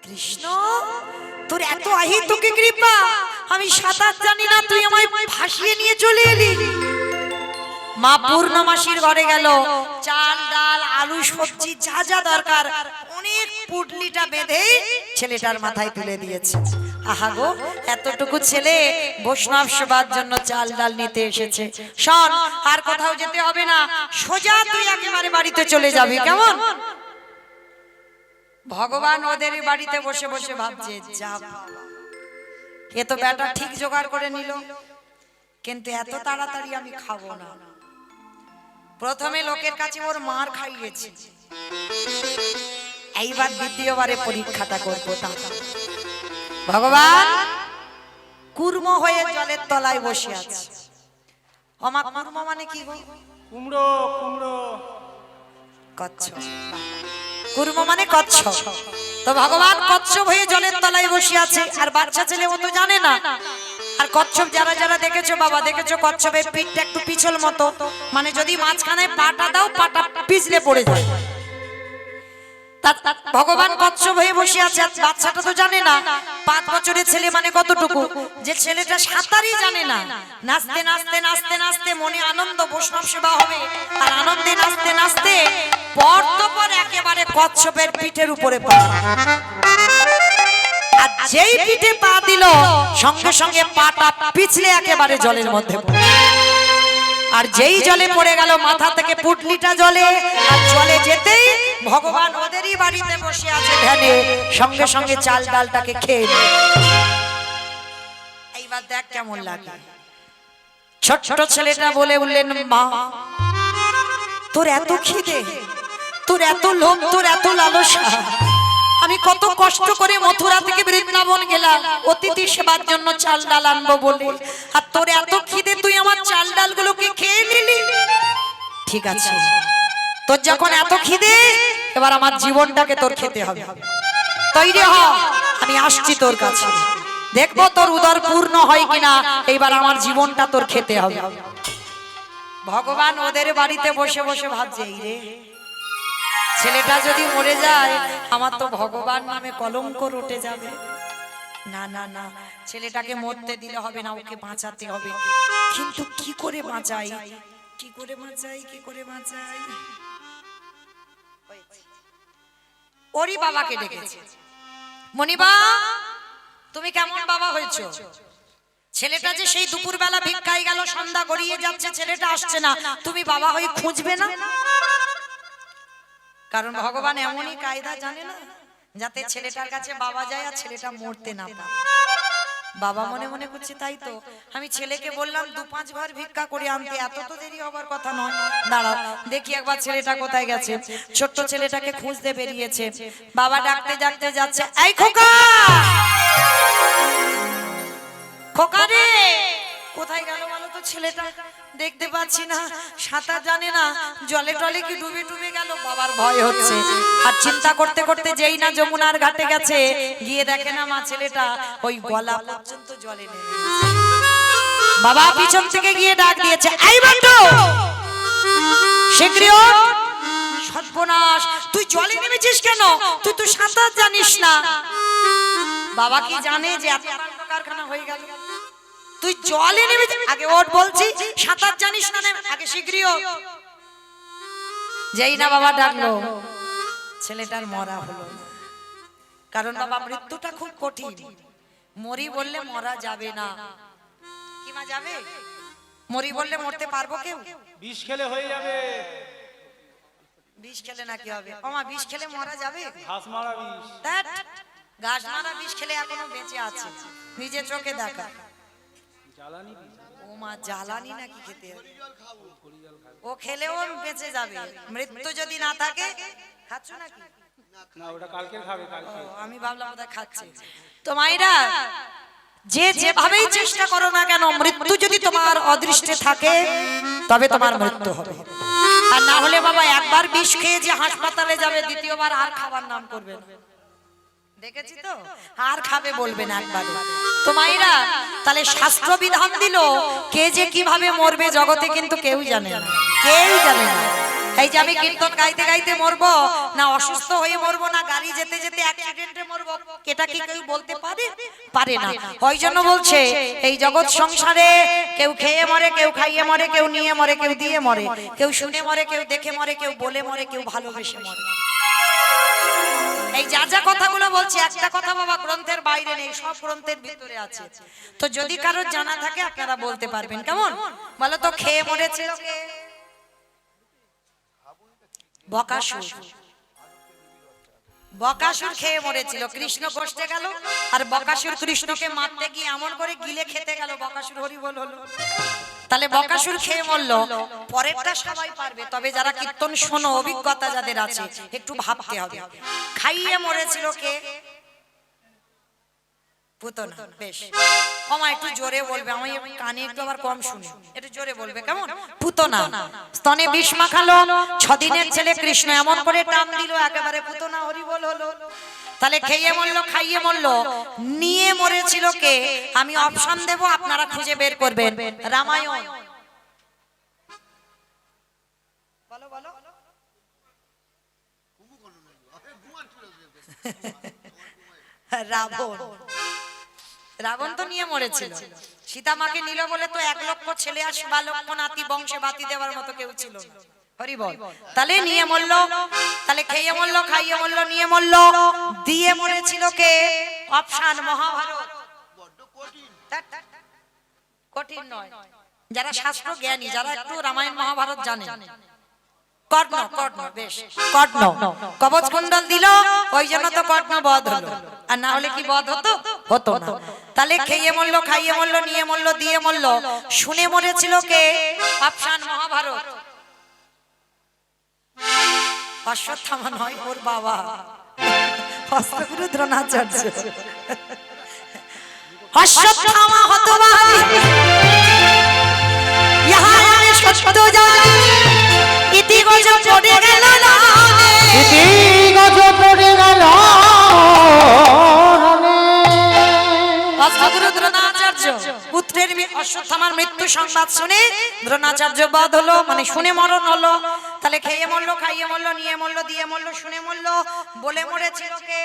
কৃষ্ণ তোর এত আহিতকে কৃপা, আমি সাঁতার জানি না, তুই আমায় ভাসিয়ে নিয়ে চলে এলি। মা পূর্ণমাসীর ঘরে গেল, চাল ডাল আলু সবজি যা যা দরকার অনেক পুটলিটা বেঁধে ছেলেটার মাথায় তুলে দিয়েছে। আহা গো, এতটুকু ছেলে বৈষ্ণব সেবার জন্য চাল ডাল নিতে এসেছে। শোন, আর কোথাও যেতে হবে না, সোজা তুই একেবারে বাড়িতে চলে যাবি, কেমন? ভগবান ওদের বাড়িতে বসে বসে ভাবছে, যা এ তো বেটা ঠিক জোগাড় করে নিল, কিন্তু এত তাড়াতাড়ি আমি খাবো না। প্রথমে লোকের কাছে ওর মার খাইয়েছি, এইবার দ্বিতীয়বারে পরীক্ষাটা করবো। তা ভগবান কুর্ম হয়ে জলের তলায় বসে আছে। অমা কুর্ম মানে কি গো? কুমড়ো। কুমড়ো কচ্ছপ। কুর্ম মানে কচ্ছপ। তো ভগবান কচ্ছপ হয়ে জলের তলায় বসে আছে, আর বাচ্চা ছেলে ও তো জানে না। আর কচ্ছপ যারা যারা দেখেছো বাবা, দেখেছো কচ্ছপের পিঠটা একটু পিছল মতো, মানে যদি মাঝখানে পাটা দাও পাটা পিছলে পড়ে যায়। ভগবান কচ্ছপ হয়ে বসে আছে, বাচ্চাটা তো জানে না 5 বছরের ছেলে মানে কতটুকু, যে ছেলেটা সাঁতারই জানে না। নাচতে নাচতে নাচতে নাচতে মনে আনন্দ, বৈষ্ণব সেবা হবে, আর আনন্দে নাচতে নাচতে পর একেবারে কচ্ছপের পিঠের উপরে পা, আর যেই পিঠে পা দিল সঙ্গে সঙ্গে পাটা পিছলে একেবারে জলের মধ্যে, আর যেই জলে পড়ে গেল মাথা থেকে পুটলিটা জলে, আর জলে যেতেই ভগবান ওদেরই বাড়িতে বসে আছে ধ্যানে, সঙ্গে সঙ্গে চাল ডালটাকে খেয়ে নিল। এইবার দেখ কেমন লাগে। ছোট্ট ছেলেটা বলে উঠলেন, মা তোর এত খিদে, তোর এত লোভ, তোর এত লালসা, আমি কত কষ্ট করে মথুরা থেকে বৃন্দাবন গেলাম অতিথি সেবার জন্য চাল ডাল আনবো বলে, আর তোর এত খিদে তুই আমার চাল ডাল গুলোকে খেয়ে নিলি। ঠিক আছে, তোর যখন এত খিদে, এবার আমার জীবনটাকে তোর খেতে হবে, তৈরি হ, আমি আসছি তোর কাছে, দেখবো তোর উদর পূর্ণ হয় কিনা, এইবার আমার জীবনটা তোর খেতে হবে। ভগবান ওদের বাড়িতে বসে বসে ভাবছে, এই রে ছেলেটা যদি মরে যায় আমার তো ভগবান নামে কলঙ্ক রটে যাবে। না না না, ছেলেটাকে মরতে দিলে হবে না, ওকে বাঁচাতে হবে। কিন্তু কি করে বাঁচাই, কি করে বাঁচাই, কি করে বাঁচাই? ওরই বাবাকে ডেকেছে, মনিবা তুমি কেমন বাবা হয়েছো? ছেলেটা যে সেই দুপুরবেলা ভিক্ষায় গেল, সন্ধ্যা গড়িয়ে যাচ্ছে, ছেলেটা আসছে না, তুমি বাবা হয়ে খুঁজবে না? কারণ ভগবান এমনই কায়দা জানে না, যাতে ছেলেটার কাছে বাবা যায় আর ছেলেটা মরতে না পারে। বাবা মনে মনে করছে, তাই তো আমি ছেলেকে বললাম 2-5 ঘর ভিক্ষা করে আনতে, এত তো দেরি হবার কথা নয়, দাঁড়াও দেখি একবার ছেলেটা কোথায় গেছে। ছোট্ট ছেলেটাকে খুঁজতে বেরিয়েছে, বাবা ডাকতে ডাকতে যাচ্ছে, এই খোকা, খোকা রে, কোথায় গেল বলো তো ছেলেটা? দেখতে পাচ্ছি না, সাঁতার জানে না, জলে টলে কি ডুবে ডুবে গেল? বাবার ভয় হচ্ছে, আর চিন্তা করতে করতে যেই না যমুনার ঘাটে গেছে, গিয়ে দেখে না মা ছেলেটা ওই গলা পর্যন্ত জলে নেমে গেছে। বাবা পিছন থেকে গিয়ে ডাক দিয়েছে, এই বন্ধু শীঘ্রই ওঠ, সর্বনাশ তুই জলে নেমেছিস কেন? তুই তো সাঁতার জানিস না। বাবা কি জানে যে এত কারখানা হয়ে গেল? তুই জলে নেমে আগে ওঠ বলছি, সাঁতার জানিস না, আগে শীঘ্রই ওঠ। যেই না বাবা ডাকলো, ছেলেটার মরা হলো। কারণ বাবা মৃত্যুটা খুব কঠিন, মরি বললে মরা যাবে না। কি মা যাবে? মরি বললে মরতে পারবো কেউ? বিষ খেলে হয়ে যাবে। বিষ খেলে না কি হবে? ওমা বিষ খেলে মরা যাবে? ঘাস মারা বিষ। ধ্যাৎ, ঘাস মারা বিষ খেলে এখনো বেঁচে আছে, নিজে চোখে দেখা। জ্বালানি বিষ। ও মা জ্বালানি নাকি খেতে হবে? ও খেলেও বেঁচে যাবে, মৃত্যু যদি না থাকে। খাচ্ছ নাকি? না, ওটা কালকে খাবে, কালকে। আমি ভাবলাম ওটা খাচ্ছে। তো মায়েরা যে যেভাবেই চেষ্টা করো না কেন, মৃত্যু যদি তোমার অদৃষ্টে থাকে তবে তোমার মৃত্যু হবে। আর না হলে বাবা একবার বিষ খেয়ে যে হাসপাতালে যাবে, দ্বিতীয়বার আর খাবার নাম করবে না। দেখেছি তো, আর খাবে বলবে না একবার। তো মায়েরা তাহলে শাস্ত্র বিধান দিল, কে যে কিভাবে মরবে জগতে কিন্তু কেউ জানে না, কেউ জানে না। এই যে আমি কীর্তন গাইতে গাইতে মরবো, না অসুস্থ হয়ে মরবো, না গাড়ি যেতে যেতে অ্যাক্সিডেন্টে মরবো, এটা কি কেউ বলতে পারে? পারে না। ওই জন্য বলছে এই জগৎ সংসারে কেউ খেয়ে মরে, কেউ খাইয়ে মরে, কেউ নিয়ে মরে, কেউ দিয়ে মরে, কেউ শুনে মরে, কেউ দেখে মরে, কেউ বলে মরে, কেউ ভালোবেসে মরে। এই যা যা কথাগুলো বলছি একটা কথা বাবা গ্রন্থের বাইরে নেই, সব গ্রন্থের ভিতরে আছে। তো যদি কারোর জানা থাকে আপনারা বলতে পারবেন। কেমন বলো তো? খেয়ে মরেছিল কে? বকাসুর। বকাসুর খেয়ে মরেছিল। কৃষ্ণ কষ্টে গেল আর বকাসুর কৃষ্ণকে মারতে গিয়ে এমন করে গিলে খেতে গেল, বকাসুর হরি বল হলো। তাহলে বকাসুর খেয়ে মরল। পরেরটা সবাই পারবে, তবে যারা কীর্তন শোনো, অভিজ্ঞতা যাদের আছে একটু ভাবতে হবে। খাইয়ে মরেছিল কে? পুতনা। বেশ মামা একটু জোরে বলবে, আমি কানে একটু আবার কম শুনি, একটু জোরে বলবে। কেমন? পুতনা। স্তনে বিষ মাখালো, 6 দিনের ছেলে কৃষ্ণ এমন করে টান দিল একেবারে পুতনা হরি বল হলো। তাহলে খেয়ে মরলো, খাইয়ে মরলো, নিয়ে মরেছিল কে? আমি অপশন দেব, আপনারা খুঁজে বের করবেন। রামায়ণ। বলো বলো। রাবণ। রাবণ তো নিয়ে মরেছিল। সীতা মাকে নিল বলে তো 1 লক্ষ ছেলে আর 12 লক্ষ নাতি বংশে বাতি দেওয়ার মতো কেউ ছিল না। হরি বল। তাহলে নিয়ে মরলো। তাহলে খেয়ে মরলো, খাইয়ে মরলো, নিয়ে মরলো, দিয়ে মরেছিল কে? অপশন মহাভারত। কঠিন নয়, যারা শাস্ত্র জ্ঞানী, যারা একটু রামায়ণ মহাভারত জানে। কর্ণ। কর্ণ। বেশ কর্ণ কবচ কুণ্ডল দিল, ওই জন্য তো কর্ণ বধ হলো, আর না হলে কি বধ হতো? হতো না। তাহলে খেয়ে মরলো, খাইয়ে মরলো, নিয়ে মরলো, দিয়ে মরলো, শুনে মরেছিল কে? অপশন মহাভারত। অশ্বত্থামা নয়, ওর বাবা হস্তগুরু দ্রোণাচার্য। অশ্বত্থামা হতবাদী, ইহা আমি সত্য জানি, ইতি গজ পড়ে গেল রানে, ইতি গজ পড়ে গেল রানে। হস্তগুরু দ্রোণাচার্য পুত্রের অশ্বত্থামার মৃত্যু সংবাদ শুনে দ্রোণাচার্য বধ হলো, মানে শুনে মরণ হলো। তাহলে খেয়ে মরলো, খাইয়ে মরলো, নিয়ে মরলো, দিয়ে মরলো, শুনে মরলো, বলে মরেছিল কে?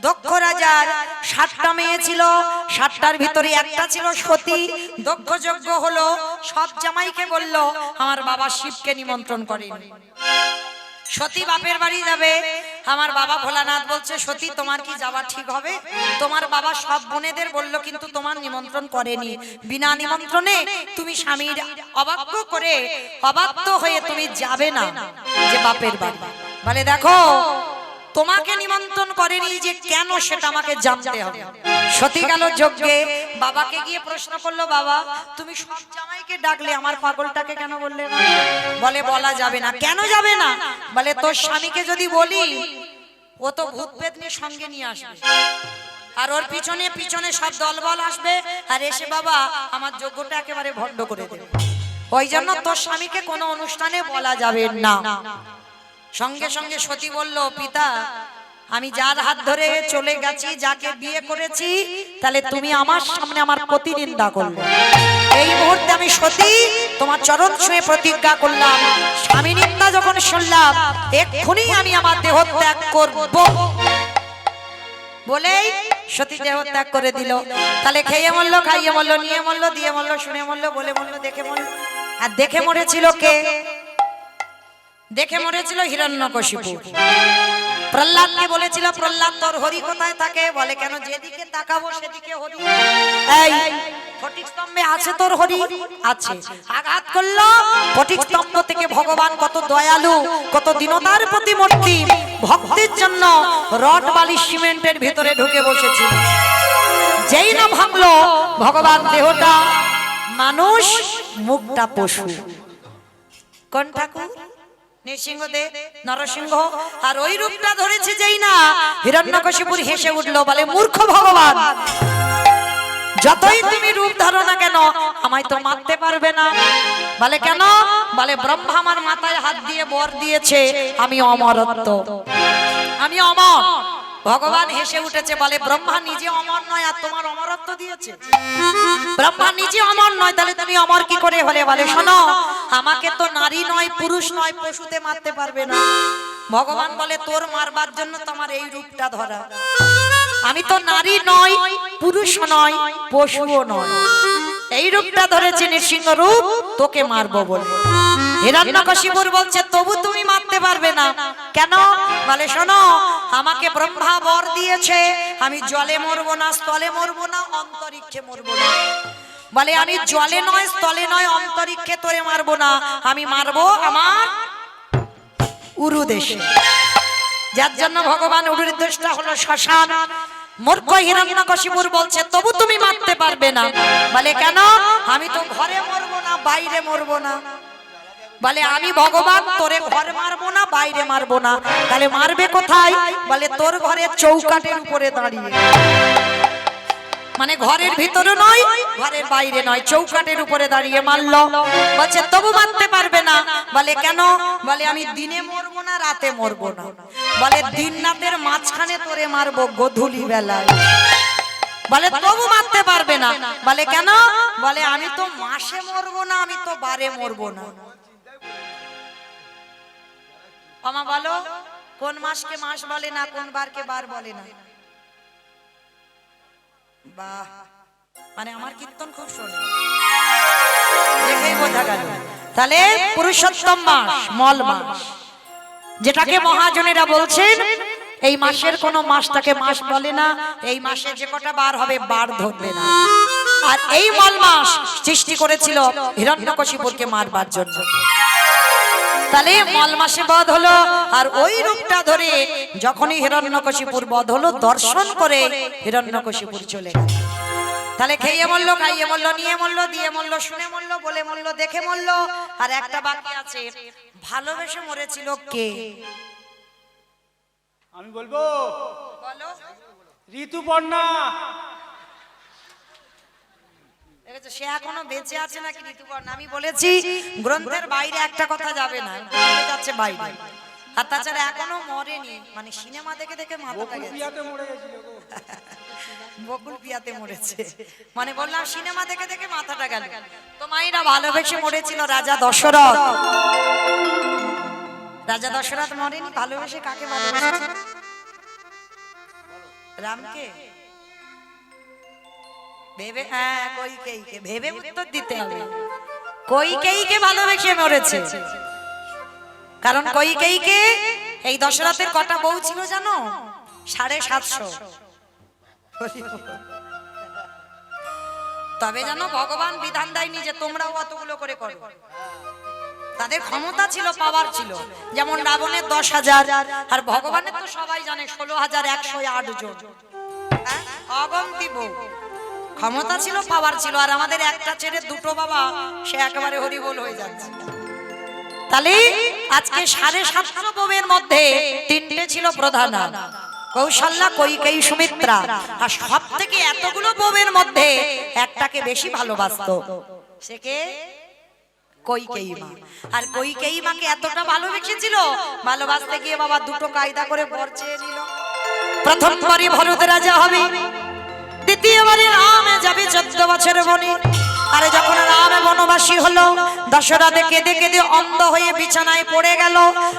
দক্ষ রাজার 7টা মেয়ে ছিল, 7টার ভিতরে একটা ছিল সতী। দক্ষ যজ্ঞ হলো, সব জামাইকে বলল আমার বাবা শিবকে নিমন্ত্রণ করেন। সতী বাপের বাড়ি যাবে, আমার বাবা ভোলানাথ বলছে সতী তোমার কি যাওয়া ঠিক হবে? তোমার বাবা সব বোনেদের বলল কিন্তু তোমার নিমন্ত্রণ করেনি, বিনা নিমন্ত্রণে তুমি স্বামীর অবাধ্য করে অবাধ্য হয়ে তুমি যাবে না যে বাপের বাড়ি। বলে দেখো তোমাকে নিমন্ত্রণ করেনি যে কেন সেটা আমাকে জানতে হবে। সতী গেল যজ্ঞে, বাবাকে গিয়ে প্রশ্ন করলো বাবা তুমি সব জামাইকে ডাকলে আমার পাগলটাকে কেন বললে না? বলে বলা যাবে না। কেন যাবে না? বলে তোর স্বামীকে যদি বলি ও তো ভূত পেতনি সঙ্গে নিয়ে আসবে, আর ওর পিছনে পিছনে সব দলবল আসবে, আর এসে বাবা আমার যজ্ঞটা একেবারে ভণ্ড করে দেবে। ওই জন্য তোর স্বামীকে কোনো অনুষ্ঠানে বলা যাবে না। সঙ্গে সঙ্গে সতী বলল পিতা আমি যার হাত ধরে চলে গেছি, যাকে বিয়ে করেছি, তাহলে তুমি আমার সামনে আমার প্রতিনিন্দা করলে। এই মুহূর্তে আমি সতী তোমার চরণ ছুঁয়ে প্রতিজ্ঞা করলাম, স্বামী নিন্দা যখন শুনলাম এক্ষুনি আমি আমার দেহ ত্যাগ করব। বলেই সতী দেহ ত্যাগ করে দিল। তাহলে খেয়ে মরলো, খাইয়ে মরলো, নিয়ে মরলো, দিয়ে মরলো, শুনে মরলো, বলে মরলো, দেখে মরলো। আর দেখে মরেছিল কে? দেখে মরেছিল হিরণ্যকশিপু। প্রহ্লাদকে বলেছিল প্রহ্লাদ তোর হরি কোথায় থাকে? বলে কেন যেদিকে তাকাবো সেদিকে হরি। এই ফটিক স্তম্ভে আছে তোর হরি? আছে। আঘাত করলো, ফটিক স্তম্ভ থেকে ভগবান কত দয়ালু, কত দীনতার প্রতিমূর্তি, ভক্তির জন্য রড বালি সিমেন্টের ভিতরে ঢুকে বসেছিল। যেই না ভাঙলো ভগবান দেহটা মানুষ, মুখটা পশু। কোন ঠাকুর? নৃসিংহদেব, নরসিংহ। আর ওই রূপটা ধরেছে যেই না হিরণ্যকশিপুর হেসে উঠলো, বলে মূর্খ ভগবান যতই তুমি রূপ ধরো না কেন আমায় তো মারতে পারবে না। বলে কেন? বলে ব্রহ্মা আমার মাথায় হাত দিয়ে বর দিয়েছে আমি অমরত্ব, আমি অমর। ভগবান হেসে উঠেছে, বলে ব্রহ্মা নিজে অমর নয় আর তোমার অমরত্ব দিয়েছে? ব্রহ্মা নিজে অমর নয়, তাহলে তুমি অমর কি করে হলে? বলে শোনো আমাকে তো নারী নয় পুরুষ নয় পশুতে মারতে পারবে না, ভগবান বলে তোর মারবার জন্য তোমার এই রূপটা ধরা। আমি তো নারী নয়, পুরুষ নয়, পশুও নয়, এই রূপটা ধরেছে নৃসিংহ রূপ, তোকে মারবো বলে। হিরণ্যকশিপুর বলছে তবু তুমি মারতে পারবে না কেন? বলে শোনো, আমাকে ব্রহ্মা বর দিয়েছে আমি জলে মরবো না, স্থলে মরবো না, অন্তরিক্ষে মরবো না। বলে আমি জলে নয়, স্থলে নয়, অন্তরিক্ষে তোরে মারবো না, আমি মারবো আমার উরু দেশে। যার জন্য ভগবান উরুর দেশটা হলো শ্মশান। মূর্খ হিরণ্যকশিপুর বলছে তবু তুমি মারতে পারবে না। বলে কেন? আমি তো ঘরে মরবো না, বাইরে মরবো না। বলে আমি ভগবান, তোরে ঘরে মারবো না, বাইরে মারবো না, তাহলে মারবে কোথায়? বলে তোর ঘরের চৌকাঠের উপরে দাঁড়িয়ে। মানে ঘরের ভিতরে নয়, ঘরের বাইরে নয়, চৌকাঠের উপরে দাঁড়িয়ে মারলো। বলছে তবু মারতে পারবে না। বলে কেন? বলে আমি দিনে মরবো না, রাতে মরবো না। বলে দিন রাতের মাঝখানে তোরে মারবো গোধূলি বেলায়। বলে তবু মারতে পারবে না। বলে কেন? বলে আমি তো মাসে মরবো না, আমি তো বারে মরবো না। আমা বলো কোন মাসকে মাস বলে না, কোন বারকে বার বলে না? বাহ, মানে আমার কীর্তন খুব শোনে, দেখেই বোঝা গেল। তাহলে পুরুষোত্তম মাস মল মাস, যেটাকে মহাজনেরা বলছেন এই মাসের কোন মাসটাকে মাস বলে না, এই মাসে যে কটা বার হবে বার ধরবে না। আর এই মল মাস সৃষ্টি করেছিল হিরণ্যকশিপুরকে মারবার জন্য। তাহলে মল মাসে বধ হলো, আর ওই রূপটা ধরে যখনই হিরণ্যকশিপুর বধ হলো, দর্শন করে হিরণ্যকশিপুর চলে গেল। তাহলে খেয়ে মরলো, খাইয়ে মরলো, নিয়ে মরলো, দিয়ে মরলো, শুনে মরলো, বলে মরলো, দেখে মরলো। আর একটা বাকি আছে, ভালোবেসে মরেছিল কে? আমি বলবো বলো। ঋতুপর্ণা। দেখেছো সে এখনো বেঁচে আছে নাকি ঋতুপর্ণা? আমি বলেছি গ্রন্থের বাইরে একটা কথা যাবে না, চলে যাচ্ছে বাইরে। আর তাছাড়া এখনো মরেনি, মানে সিনেমা দেখে দেখে মাথাটা গেছে। বিয়াতে মরে গেছিল গো। বকুল পিয়াতে মরেছে, মানে বললাম সিনেমা দেখে দেখে মাথাটা গেল। তো মায়েরা ভালোবেসে মরেছিল রাজা দশরথ। রাজা দশরথ মরেনি, ভালোবেসে কাকে ভালোবেসেছে? রামকে। ভেবে, হ্যাঁ কইকেয়ীকে, ভেবে উত্তর দিতে হবে। কইকেয়ীকে ভালোবেসে মরেছে, কারণ কইকেয়ীকে এই দশরথের কটা বউ ছিল জানো? 750। তবে জানো ভগবান বিধান দেয়নি যে তোমরাও অতগুলো করে করো। তাদের ক্ষমতা ছিল, পাওয়ার ছিল। যেমন রাবণের 10,000, আর ভগবানের তো সবাই জানে 16,108 জন, অগন্তি বউ। ক্ষমতা ছিল, পাওয়ার ছিল। আর আমাদের একটা ছেড়ে দুটো বাবা, সে একেবারে হরিবোল হয়ে যাচ্ছে। তাহলে আজকে 750 বউয়ের মধ্যে 3টে ছিল প্রধান, কৌশল্যা, কইকেয়ী, সুমিত্রা। আর সব থেকে এতগুলো বউয়ের মধ্যে একটাকে বেশি ভালোবাসতো, সে কে? কইকেয়ী মা। আর কইকেয়ী মাকে এতটা ভালোবেসেছিল, ভালোবাসতে গিয়ে বাবা দুটো কায়দা করে বর চেয়ে নিল। প্রথমবারই ভরত রাজা হবে, দ্বিতীয়বারে রামে যাবে 14 বছর বনে। আরে যখন রাম বনবাসী হলো, দশরথ কেঁদে কেঁদে অন্ধ হয়ে বিছানায় পড়ে গেল।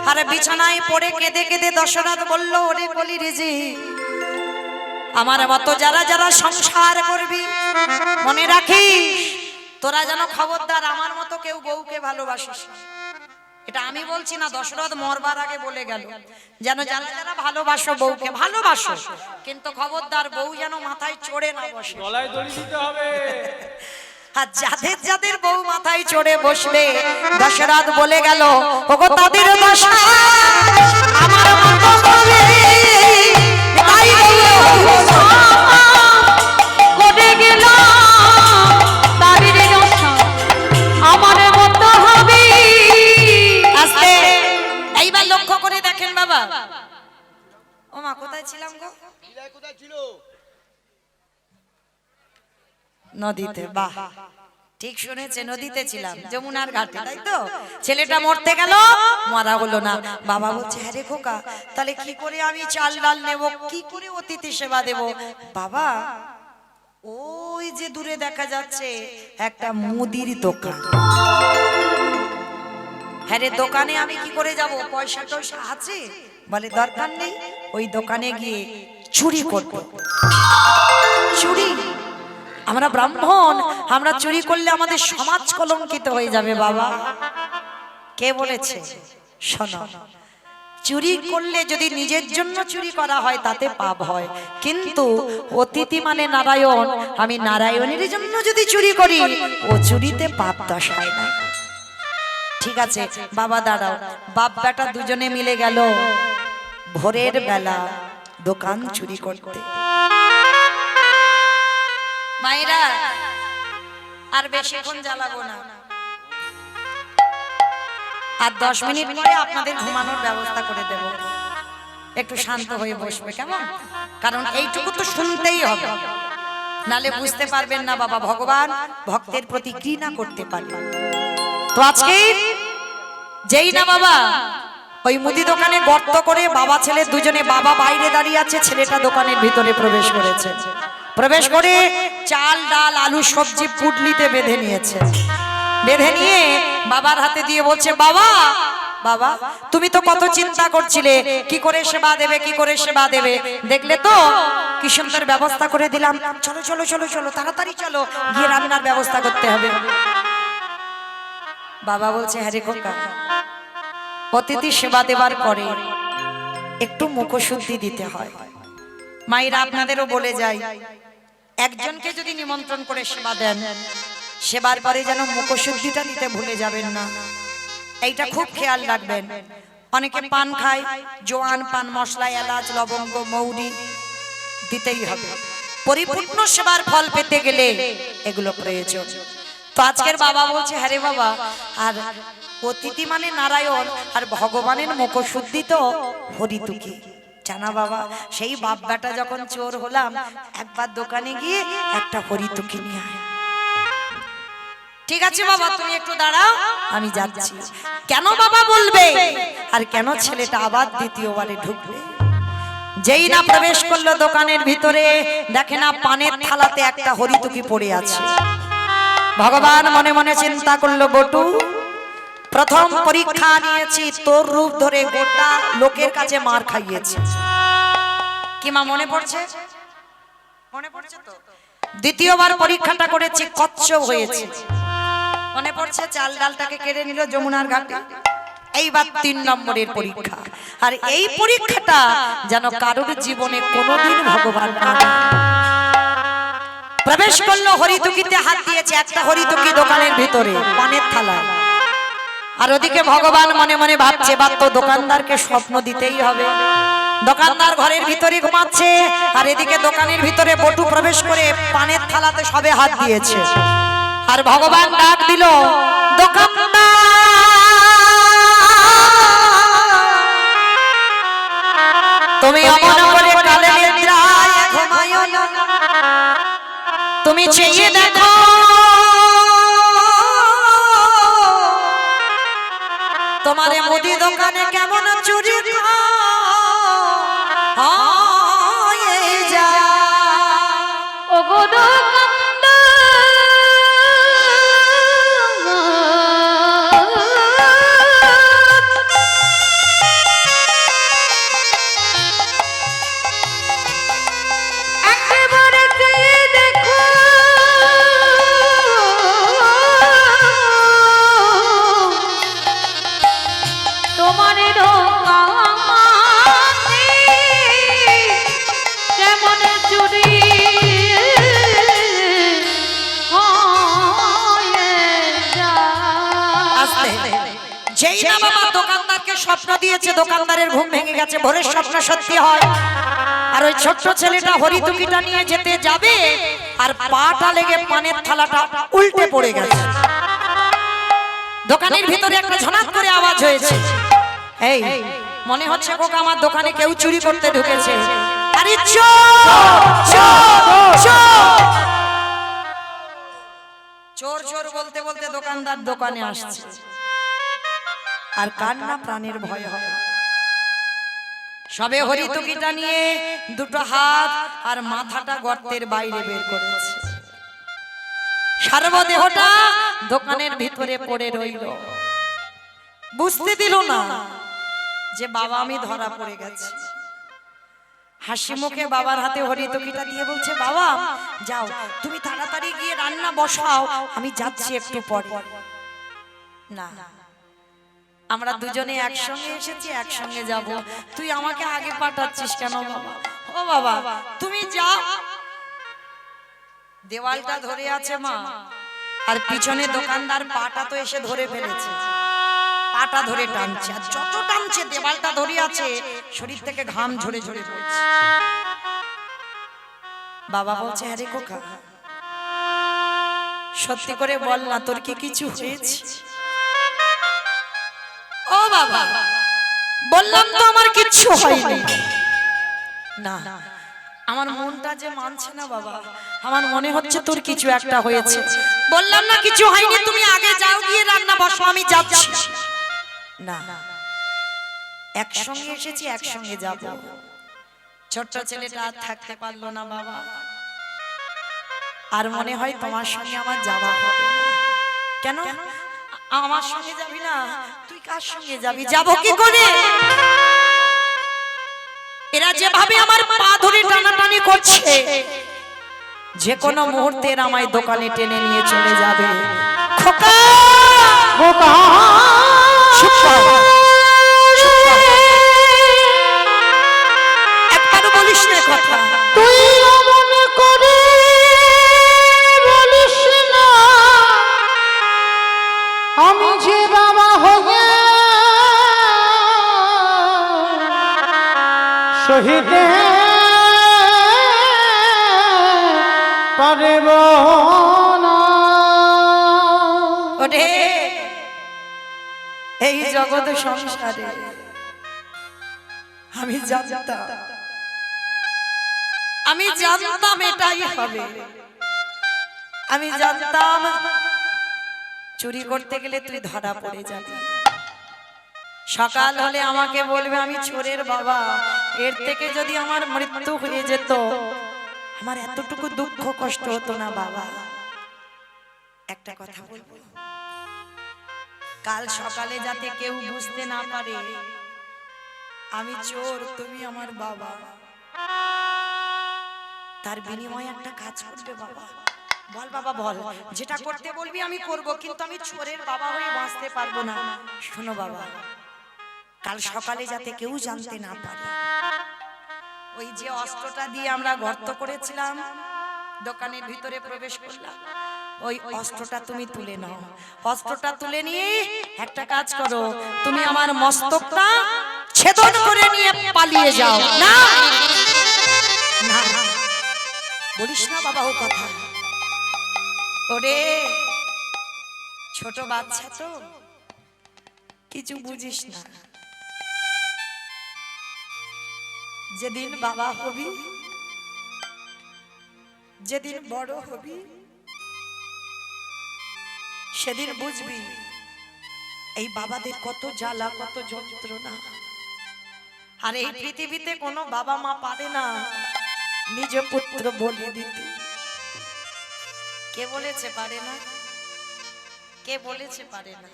আর বিছানায় পড়ে কেঁদে কেঁদে দশরথ বলল, ওরে বলি রে জি, আমার মতো যারা যারা সংসার করবি মনে রাখিস, তোরা যেন খবরদার আমার মতো কেউ বউকে ভালোবাসিস। এটা আমি বলছি না, দশরথ মরবার আগে বলে গেল, যেন যারা যারা ভালোবাসো বউকে ভালোবাসো, কিন্তু খবরদার বউ যেন মাথায় চড়ে না বসে, গলায় দড়ি দিতে হবে। আর যাদের যাদের বউ মাথায় চড়ে বসবে, দশরথ বলে গেল, ওগো তাদের দশা আমার মতো হবে, তাই করে গেল তাদের দশা আমার মতো হবে। আস্তে এইবার লক্ষ্য করে দেখেন বাবা। ও মা কোথায় ছিলাম গো? কোথায় ছিল? নদীতে। বাহ, ঠিক শুনেছে, নদীতে ছিলাম, যমুনার ঘাটে, তাই তো? ছেলেটা মরতে গেল, মরা হলো না। বাবা বলছে, হ্যাঁ রে খোকা, তাহলে কি করে আমি চাল ডাল নেব, কি করে অতিথি সেবা দেব? বাবা ওই যে দূরে দেখা যাচ্ছে একটা মুদির দোকান, হ্যাঁ রে, দোকানে আমি কি করে যাব, পয়সা টয়সা আছে? বলে দরকার নেই, ওই দোকানে গিয়ে চুরি করব। চুরি? আমরা ব্রাহ্মণ, আমরা চুরি করলে আমাদের সমাজ কলঙ্কিত হয়ে যাবে বাবা। কে বলেছে? শোনো, চুরি করলে যদি নিজের জন্য চুরি করা হয় তাতে পাপ হয়, কিন্তু অতিথি মানে নারায়ণ, আমি নারায়ণের জন্য যদি চুরি করি ও চুরিতে পাপ দশায় না। ঠিক আছে বাবা দাঁড়াও। বাপ বেটা দুজনে মিলে গেল ভোরের বেলা দোকান চুরি করতে। মায়েরা আর বেশিক্ষণ জ্বালাবো না, আর 10 মিনিট পরে আপনাদের ঘুমানোর ব্যবস্থা করে দেব। একটু শান্ত হয়ে বসবে কেমন? কারণ এইটুকু তো শুনতেই হবে, নালে বুঝতে পারবেন না বাবা ভগবান ভক্তের প্রতি ঘৃণা করতে পারে। তো আজকে যেই না বাবা ওই মুদি দোকানে গর্ত করে বাবা ছেলে দুজনে, বাবা বাইরে দাঁড়িয়ে আছে, ছেলেটা দোকানের ভিতরে প্রবেশ করেছে। প্রবেশ করে চাল ডাল আলু সবজি পুটলিতে বেঁধে নিয়েছে। বেঁধে নিয়ে বাবার হাতে দিয়ে বলছে, বাবা বাবা তুমি তো কত চিন্তা করছিলে কি করে সেবা দেবে, কি করে সেবা দেবে, দেখলে তো কি সুন্দর ব্যবস্থা করে দিলাম। চলো চলো চলো চলো তাড়াতাড়ি চলো, গিয়ে রান্নার ব্যবস্থা করতে হবে। বাবা বলছে, হ্যাঁ রে খোকা, অতিথি সেবা দেবার পরে একটু মুখশুদ্ধি দিতে হয়। মায়েরা আপনাদেরও বলে যাই, একজনকে যদি নিমন্ত্রণ করে সেবা দেন, সেবার পরে যেন মুখশুদ্ধিটা দিতে ভুলে যাবেন না, এইটা খুব খেয়াল রাখবেন। অনেকে পান খায়, জোয়ান পান মশলা এলাচ লবঙ্গ মৌরি দিতেই হবে। পরিপূর্ণ সেবার ফল পেতে গেলে এগুলো প্রয়োজন। তো আজকের বাবা বলছে, হ্যাঁ রে বাবা, আর অতিথি মানে নারায়ণ, আর ভগবানের মুখশুদ্ধি তো হরিতুকি জানা বাবা। সেই বাপ বেটা যখন চোর হলাম, একবার দোকানে গিয়ে একটা হরিতুকি নিয়ে আয়। ঠিক আছে বাবা তুমি একটু দাঁড়াও, আমি যাচ্ছি। কেন বাবা বলবে, আর কেন ছেলেটা আবার দ্বিতীয়বারে ঢুকবে? যেই না প্রবেশ করলো দোকানের ভিতরে, দেখে না পানের থালাতে একটা হরিতুকি পড়ে আছে। ভগবান মনে মনে চিন্তা করলো, বটু প্রথম পরীক্ষা নিয়েছি, তোর রূপ ধরে গোটা লোকের কাছে মার খাইয়েছি। কি মা মনে পড়ছে? মনে পড়ছে তো? দ্বিতীয়বার পরীক্ষাটা করেছি, কচ্ছপ হয়েছে। মনে পড়ছে? চাল ডালটাকে কেড়ে নিল যমুনার ঘাটে। এইবার 3 নম্বরের পরীক্ষা, আর এই পরীক্ষাটা যেন কারোর জীবনে কোনোদিন ভগবান না দেয়। প্রবেশ করলো, হরিতুকিতে হাত দিয়েছে, একটা হরিতুকি দোকানের ভিতরে পানের থালা। আর ওদিকে ভগবান মনে মনে ভাবছে, বাদ তো দোকানদারকে স্বপ্ন দিতেই হবে। দোকানদার ঘরের ভিতরে ঘুমাচ্ছে, আর এদিকে দোকানের ভিতরে বটু প্রবেশ করে পানের থালাতে সবে হাত দিয়েছে। আর ভগবান ডাক দিল, দোকানদার তুমি অমন করে কালে নিদ্রায় ঘুমায়ো না, তুমি চেয়ে দেখো তোমার মুদি দোকানে কেমন চুরি হয়ে যায়। ওগো যেই না বাবা দোকানদারকে স্বপ্ন দিয়েছে, দোকানদারের ঘুম ভেঙে গেছে, ভোরের স্বপ্ন সত্যি হয়। আর ওই ছোট্ট ছেলেটা হরিতুকিটা নিয়ে যেতে যাবে, আর পাটা লেগে পানের থালাটা উল্টে পড়ে গেছে। দোকানের ভিতরে একটা ঝনাত করে আওয়াজ হয়েছে, এই মনে হচ্ছে কোকা আমার দোকানে কেউ চুরি করতে ঢুকেছে। আরে চোর চোর বলতে বলতে দোকানদার দোকানে আসছে, আর কান্না প্রাণের ভয় হয়। সবে হরিতুকিটা নিয়ে দুটো হাত আর মাথাটা গর্তের বাইরে বের করেছে, সর্বদেহটা দোকানের ভিতরে পড়ে রইল। বুঝতে দিল না যে বাবা আমি ধরা পড়ে গেছি। হাসি মুখে বাবার হাতে হরিতকিটা দিয়ে বলছে, বাবা যাও তুমি তাড়াতাড়ি গিয়ে রান্না বসাও, আমি যাচ্ছি একটু পরে। না, আমরা দুজনে একসঙ্গে এসেছি, একসঙ্গে যাব, তুই আমাকে আগে পাঠাচ্ছিস কেন বাবা? ও বাবা তুমি যাও। দেওয়ালটা ধরে আছে মা, আর পিছনে দোকানদার পাটা তো এসে ধরে ফেলেছে, পাটা ধরে টানছে, আর যত টানছে দেওয়ালটা ধরে আছে, শরীর থেকে ঘাম ঝরে ঝরে পড়ছে। বাবা বলছে, আরে খোকা সত্যি করে বল না, তোর কি কিছু হয়েছে? ও বাবা বললাম তো আমার কিচ্ছু হয়নি। না, আমার মনটা যে মানছে না বাবা, আমার মনে হচ্ছে তোর কিছু একটা হয়েছে। বললাম না কিছু হয়নি, তুমি আগে যাও গিয়ে রান্না বসো, আমি যাচ্ছি। না, একসঙ্গে এসেছি, একসঙ্গে যাব। ছোট্ট ছেলেটা আর থাকতে পারলো না বাবা, আর মনে হয় তোমার সঙ্গে আমার যাওয়া হবে না। কেন আমার সঙ্গে যাবি না? তুই কার সঙ্গে যাবি? যাবো কি করে? এরা যেভাবে আমার পা ধরে টানাটানি করছে, যে কোনো মুহূর্তে এরা আমায় দোকানে টেনে নিয়ে চলে যাবে। খোকা খোকা একবারও বলিস না কথা। তুই এমন করে বলিস না, আমি যে বাবা হয়ে শহীদে পারব না। ওরে এই জগৎ সংসারে আমি জানতাম এটাই হবে। আমি জানতাম চুরি করতে গেলে তুই ধরা পড়ে যাবি, সকাল হলে আমাকে বলবে আমি চোরের বাবা। এর থেকে যদি আমার মৃত্যু হয়ে যেত, আমার এতটুকু দুঃখ কষ্ট হতো না বাবা। একটা কথা বলবো, কাল সকালে যাতে কেউ বুঝতে না পারে আমি চোর, তুমি আমার বাবা, তার বিনিময়ে একটা কাজ করবে বাবা। বল বাবা বল, যেটা করতে বলবি আমি করব, কিন্তু আমি চোরের বাবা হয়ে বাঁচতে পারবো না। শোনো বাবা, কাল সকালে যাতে কেউ জানতে না পারে, ওই যে অস্ত্রটা দিয়ে আমরা গর্ত করেছিলাম, দোকানের ভিতরে প্রবেশ করলাম, ওই অস্ত্রটা তুমি তুলে নাও। অস্ত্রটা তুলে নিয়ে একটা কাজ করো, তুমি আমার মস্তকটা ছেদন করে নিয়ে পালিয়ে যাও। না না বলিস না বাবা ও কথা। ওরে ছোট বাচ্চা তো, কিছু বুঝিস না। যেদিন বাবা হবি, যেদিন বড় হবি, সেদিন বুঝবি এই বাবাদের কত জ্বালা, কত যন্ত্রণা। আর এই পৃথিবীতে কোনো বাবা মা পারে না নিজ পুত্র বলে দিতে। কে বলেছে পারে না? কে বলেছে পারে না?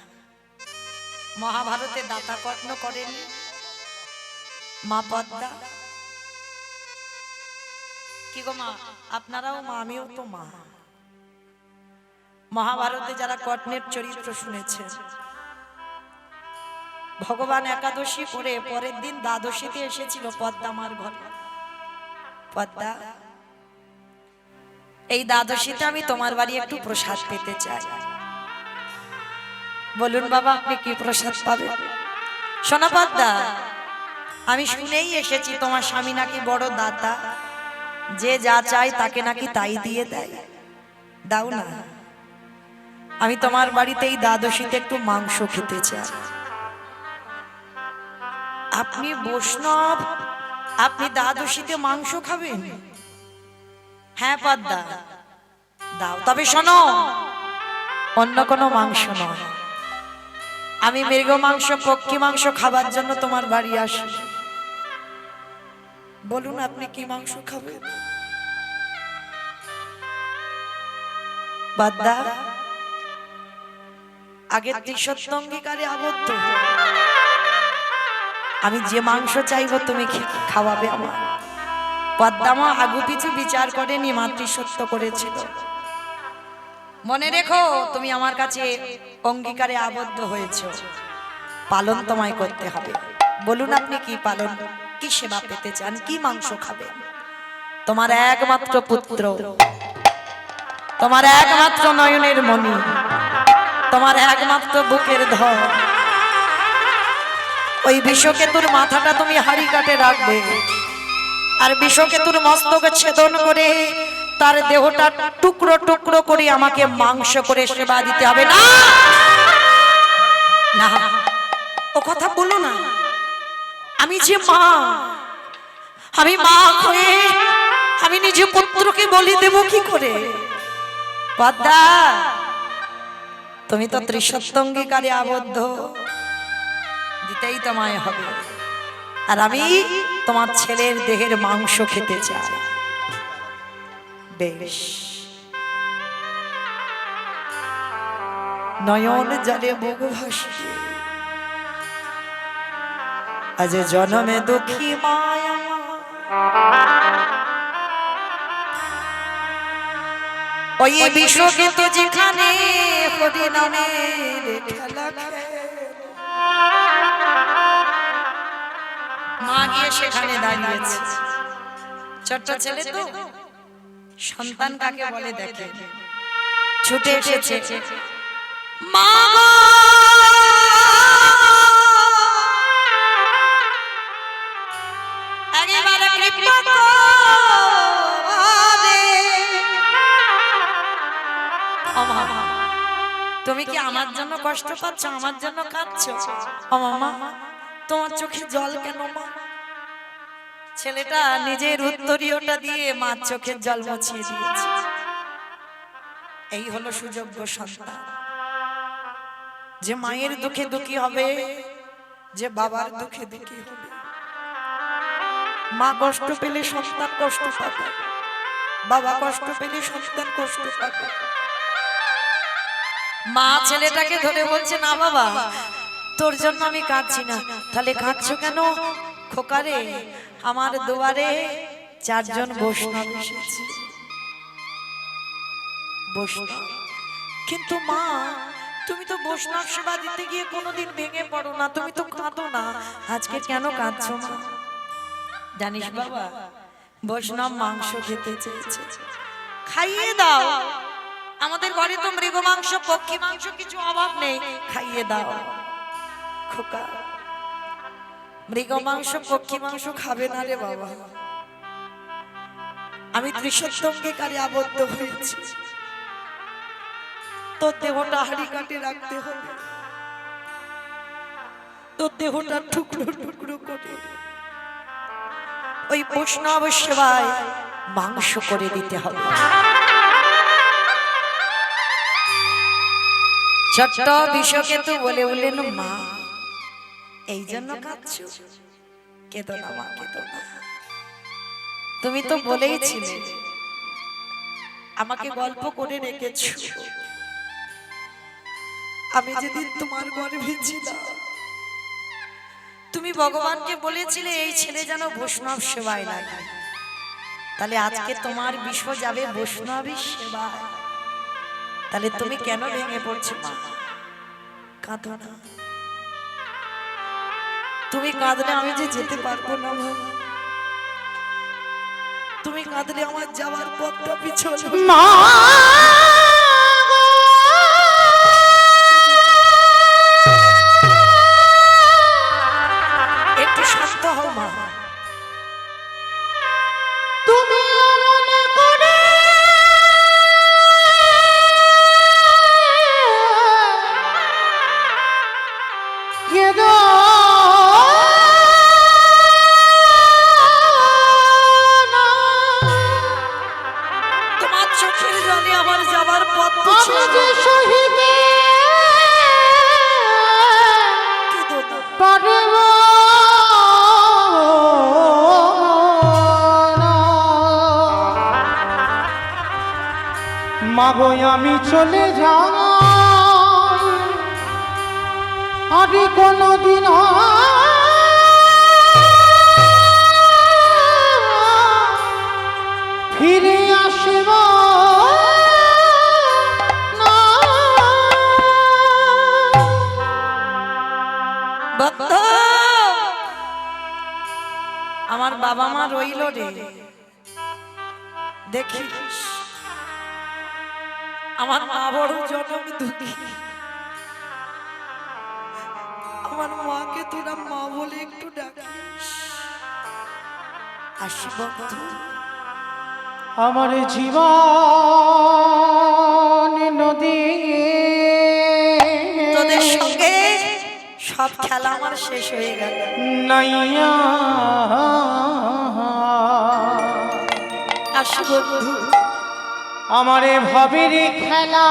মহাভারতে দাতা কর্ণ করেনি মা পদ্মা? কি গো মা, আপনারাও মা, আমিও তো মা। মহাভারতে যারা কর্ণের চরিত্র শুনেছেন, ভগবান একাদশী করে পরের দিন দ্বাদশীতে এসেছিল পদ্মা মার ঘরে। পদ্মা, এই দ্বাদশীতে আমি তোমার বাড়ি একটু প্রসাদ পেতে চাই। বলুন বাবা আপনি কি প্রসাদ পাবেন? সোনা পদ্মা, আমি শুনেই এসেছি তোমার স্বামী নাকি বড় দাতা, যে যা চায় তাকে নাকি তাই দিয়ে দেয়। দাও না, আমি তোমার বাড়িতে এই দ্বাদশীতে একটু মাংস খেতে চাই। আপনি বৈষ্ণব, আপনি দ্বাদশীতে মাংস খাবেন? হ্যাঁ পদ্মা, দাও। তবে শোনো, অন্য কোনো মাংস নয়, আমি মৃগ মাংস, পক্ষী মাংস খাবার জন্য তোমার বাড়ি আসি। বলুন আপনি কি মাংস খাবেন? পদ্মা, আগে ত্রিসত্য অঙ্গীকারে আবদ্ধ। আমি যে মাংস চাইবো তুমি খাওয়াবে আমার। পদ্মামা আগু পিছু বিচার করেনি, মাতৃসত্য করেছিল। মনে রেখো, তুমি আমার কাছে অঙ্গীকারে আবদ্ধ হয়েছো, পালন তোমায় করতে হবে। বলুন আপনি কি পালন, কি সেবা পেতে চান, কি মাংস খাবেন? তোমার একমাত্র পুত্র, তোমার একমাত্র নয়নের মণি, তোমার একমাত্র বুকের ধর, ওই বিষকেতুর মাথাটা তুমি হাড়ি কাটে রাখবে, আর বিষকেতুর মস্তকে ছেদন করে তার দেহটা টুকরো টুকরো করে আমাকে মাংস করে সেবা দিতে হবে। না না, ও কথা বলো না। আমি যে মা, আমি মা হয়ে আমি নিজে পুত্রকে বলি দেব কি করে? পদ্মা, তুমি তো ত্রিসত্য অঙ্গীকারে আবদ্ধ, দিতেই তোমায় হবে। আর আমি তোমার ছেলের দেহের মাংস খেতে চাই। বেশ, নয়ন জলে মুখ ভাসিয়ে আজ জনমে দুঃখী মায়া, ওই বিশ্বকে তো যেখানে হরি নামের খেলা খেলে, মা গিয়ে সেখানে দাঁড়িয়েছে। ছোট্ট ছেলে তো, সন্তান কাকে বলে দেখে, ছুটে এসেছে। মা গো, একেবারে কৃপা করে। তুমি কি আমার জন্য কষ্ট পাচ্ছ, আমার জন্য কাঁদছো? ও মামা, তোমার চোখে জল কেন মা? ছেলেটা নিজের উত্তরীয়টা দিয়ে মার চোখের জল মুছিয়ে দিয়েছে। এই হলো সুযোগ্য সন্তান, যে মায়ের দুঃখে দুঃখী হবে, যে বাবার দুঃখে দুঃখী হবে। মা কষ্ট পেলে সন্তান কষ্ট পাবে, বাবা কষ্ট পেলে সন্তান কষ্ট পাবে। মা ছেলেটাকে ধরে বলছে, না বাবা, তোর জন্য আমি কাঁদছি না। তাহলে কাঁদছো কেন? খোকারে, আমার দুয়ারে চারজন বৈষ্ণব এসেছে। বৈষ্ণব? কিন্তু মা, তুমি তো বৈষ্ণব সেবা দিতে গিয়ে কোনোদিন ভেঙে পড়ো না, তুমি তো কাঁদো না, আজকে কেন কাঁদছো মা? জানিস বাবা, বৈষ্ণব মাংস খেতে চেয়েছে, খাইয়ে দাও। আমাদের ঘরে তো মৃগ মাংস, পক্ষী মাংস কিছু অভাব নেই, খাইয়ে দাও। খোকা, মৃগ মাংস পক্ষী মাংস খাবে না রে বাবা। আমি ত্রিসত্য অঙ্গীকারে আবদ্ধ হয়েছি, তোর দেহটা হাড়ি কাটে রাখতে হবে, তোর দেহটা টুকরো টুকরো করে ওই বৈষ্ণব সেবায় মাংস করে দিতে হবে। ছোট্ট বিষকেতু বলে উঠলেন, মা এই জন্য কাঁদছো? কেঁদো না মা, কেঁদো না। তুমি তো বলেইছিলে, আমাকে গল্প করে রেখেছো। আমি যেদিন তোমার গর্ভে ছিলাম, তুমি ভগবানকে বলেছিলে এই ছেলে যেন বৈষ্ণব সেবায় লাগে। তাহলে আজকে তোমার বিশ্ব যাবে বৈষ্ণবী সেবায়। তাহলে তুমি কেন ভেঙে পড়ছো মা? কাঁদো না। তুমি কাঁদলে আমি যে যেতে পারবো না মা। তুমি কাঁদলে আমার যাওয়ার পথটা পিছল। মা একটু শান্ত হও মা। তুমি মনে করে কেঁদো না। তোমার চোখের জলে আমার যাওয়ার পথ আমি পিছল। যে সহিতে কেঁদো না। পারব না। মাগো আমি চলে যাই আরে কোনদিন ফিরে আসব না। ভক্ত আমার বাবা মা রইল রে, দেখিস আমার মা বড় জনম দুঃখী, আমার মাকে তোরা মা বলে একটু ডাকিস। আসি ভক্ত। আমার জীবন নদী তোদের সঙ্গে সব খেলা আমার শেষ হয়ে গেল। নাইয়া আসি বন্ধু। আমারে ভবের খেলা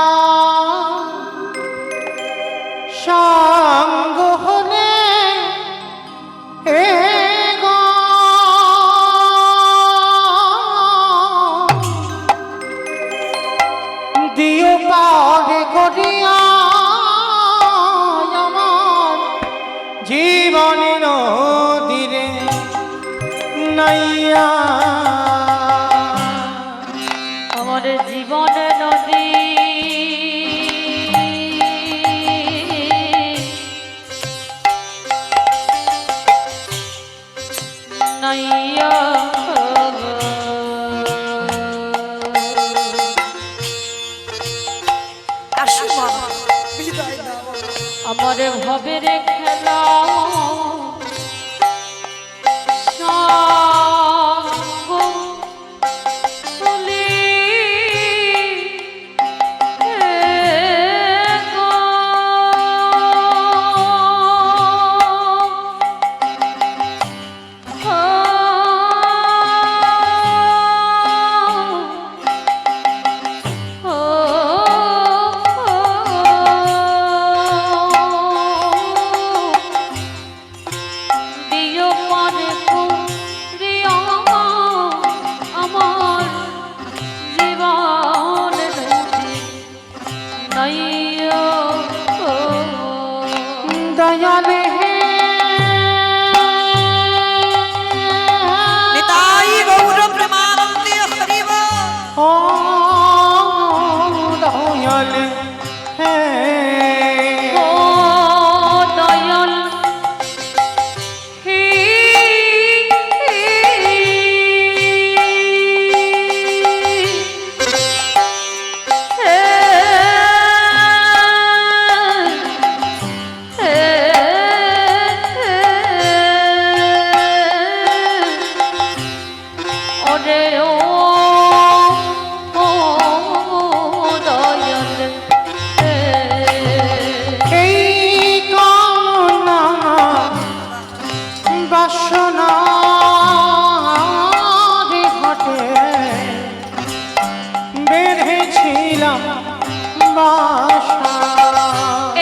সঙ্গ হলে এ গো দিও পারে করিয়া আমার জীবন নদীরে নাইয়া। আমার জীবন নদী নাইয়া আসি মা, বিদায় দাও। আমার ভবের খেলা সঙ্গ হলে গো দিও মনে করিয়া আমার জীবন নদী নাইয়া দয়ালে হে নিতাই গৌর প্রেমানন্দে হরি বল। ও দয়ালে হে ও দয়াল হে ওরে ও দয়াল এই কামনা বাসনা ঘটে বেঁধেছিলাম বাসা।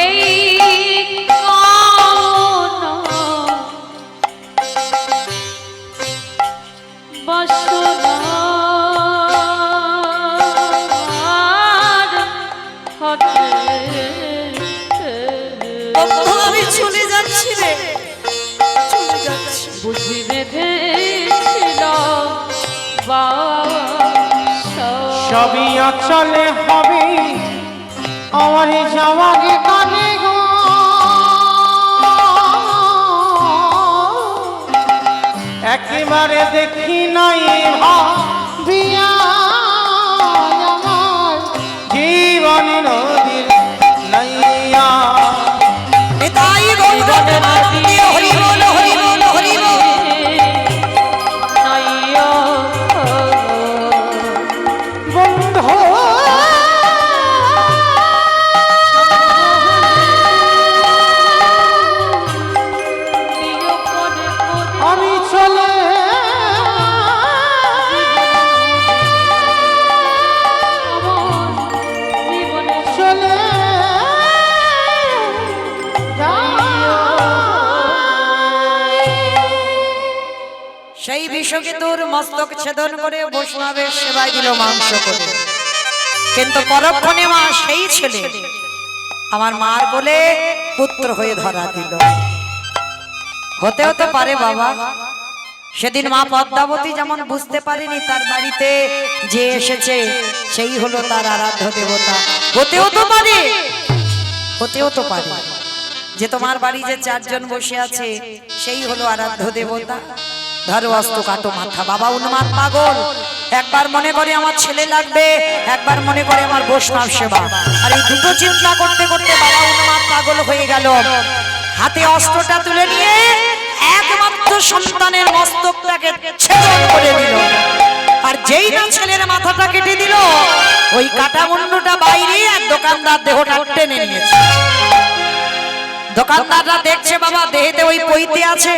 এই কামনা বাসনার হতে বন্ধু আমি চলে যাচ্ছি রে, চলে যাচ্ছি। বুঝি বেঁধেছিলাম বাসা। সবই অচলে হবে আমার যাওয়ার কানে গো। একেবারে দেখি নাই ভাবিয়া আমার জীবন নদীর নাইয়া। নিতাই গৌর প্রেমানন্দে হরি বল, হরি বল, হরি বল। নাইয়া বন্ধু দিও করে আমি চলে চলে সেই বিষকে তোর মস্তক ছেদন করে বৈষ্ণবের সেবায় দিল মাংস করে। কিন্তু পরক্ষণে মা সেই ছেলে আমার মার বলে পুত্র হয়ে ধরা দিল। হতে হতে পারে বাবা, সেদিন মা পদ্মাবতী যেমন বুঝতে পারেনি তার বাড়িতে যে এসেছে সেই হলো তার আরাধ্য দেবতা। হতেও তো পারে, হতেও তো পারে যে তোমার বাড়ি যে চারজন বসে আছে সেই হলো আরাধ্য দেবতা। ধরো অস্ত্র, কাটো মাথা। বাবা উন্মাদ পাগল, একবার মনে করে আমার ছেলে লাগবে, একবার মনে করে আমার বৈষ্ণব সেবা। আর এই দুটো চিন্তা করতে করতে বাবা উন্মাদ পাগল হয়ে গেল। হাতে অস্ত্রটা তুলে নিয়ে একমাত্র সন্তানের মস্তকটাকে ছেদন করে দিল। আর যেই না ছেলের মাথাটা কেটে দিল, ওই কাটা মুন্ডুটা বাইরে আর দোকানদার দেহটা টেনে নিয়েছে। দোকানদাররা দেখছে বাবা দেহেতে ওই পইতে আছে,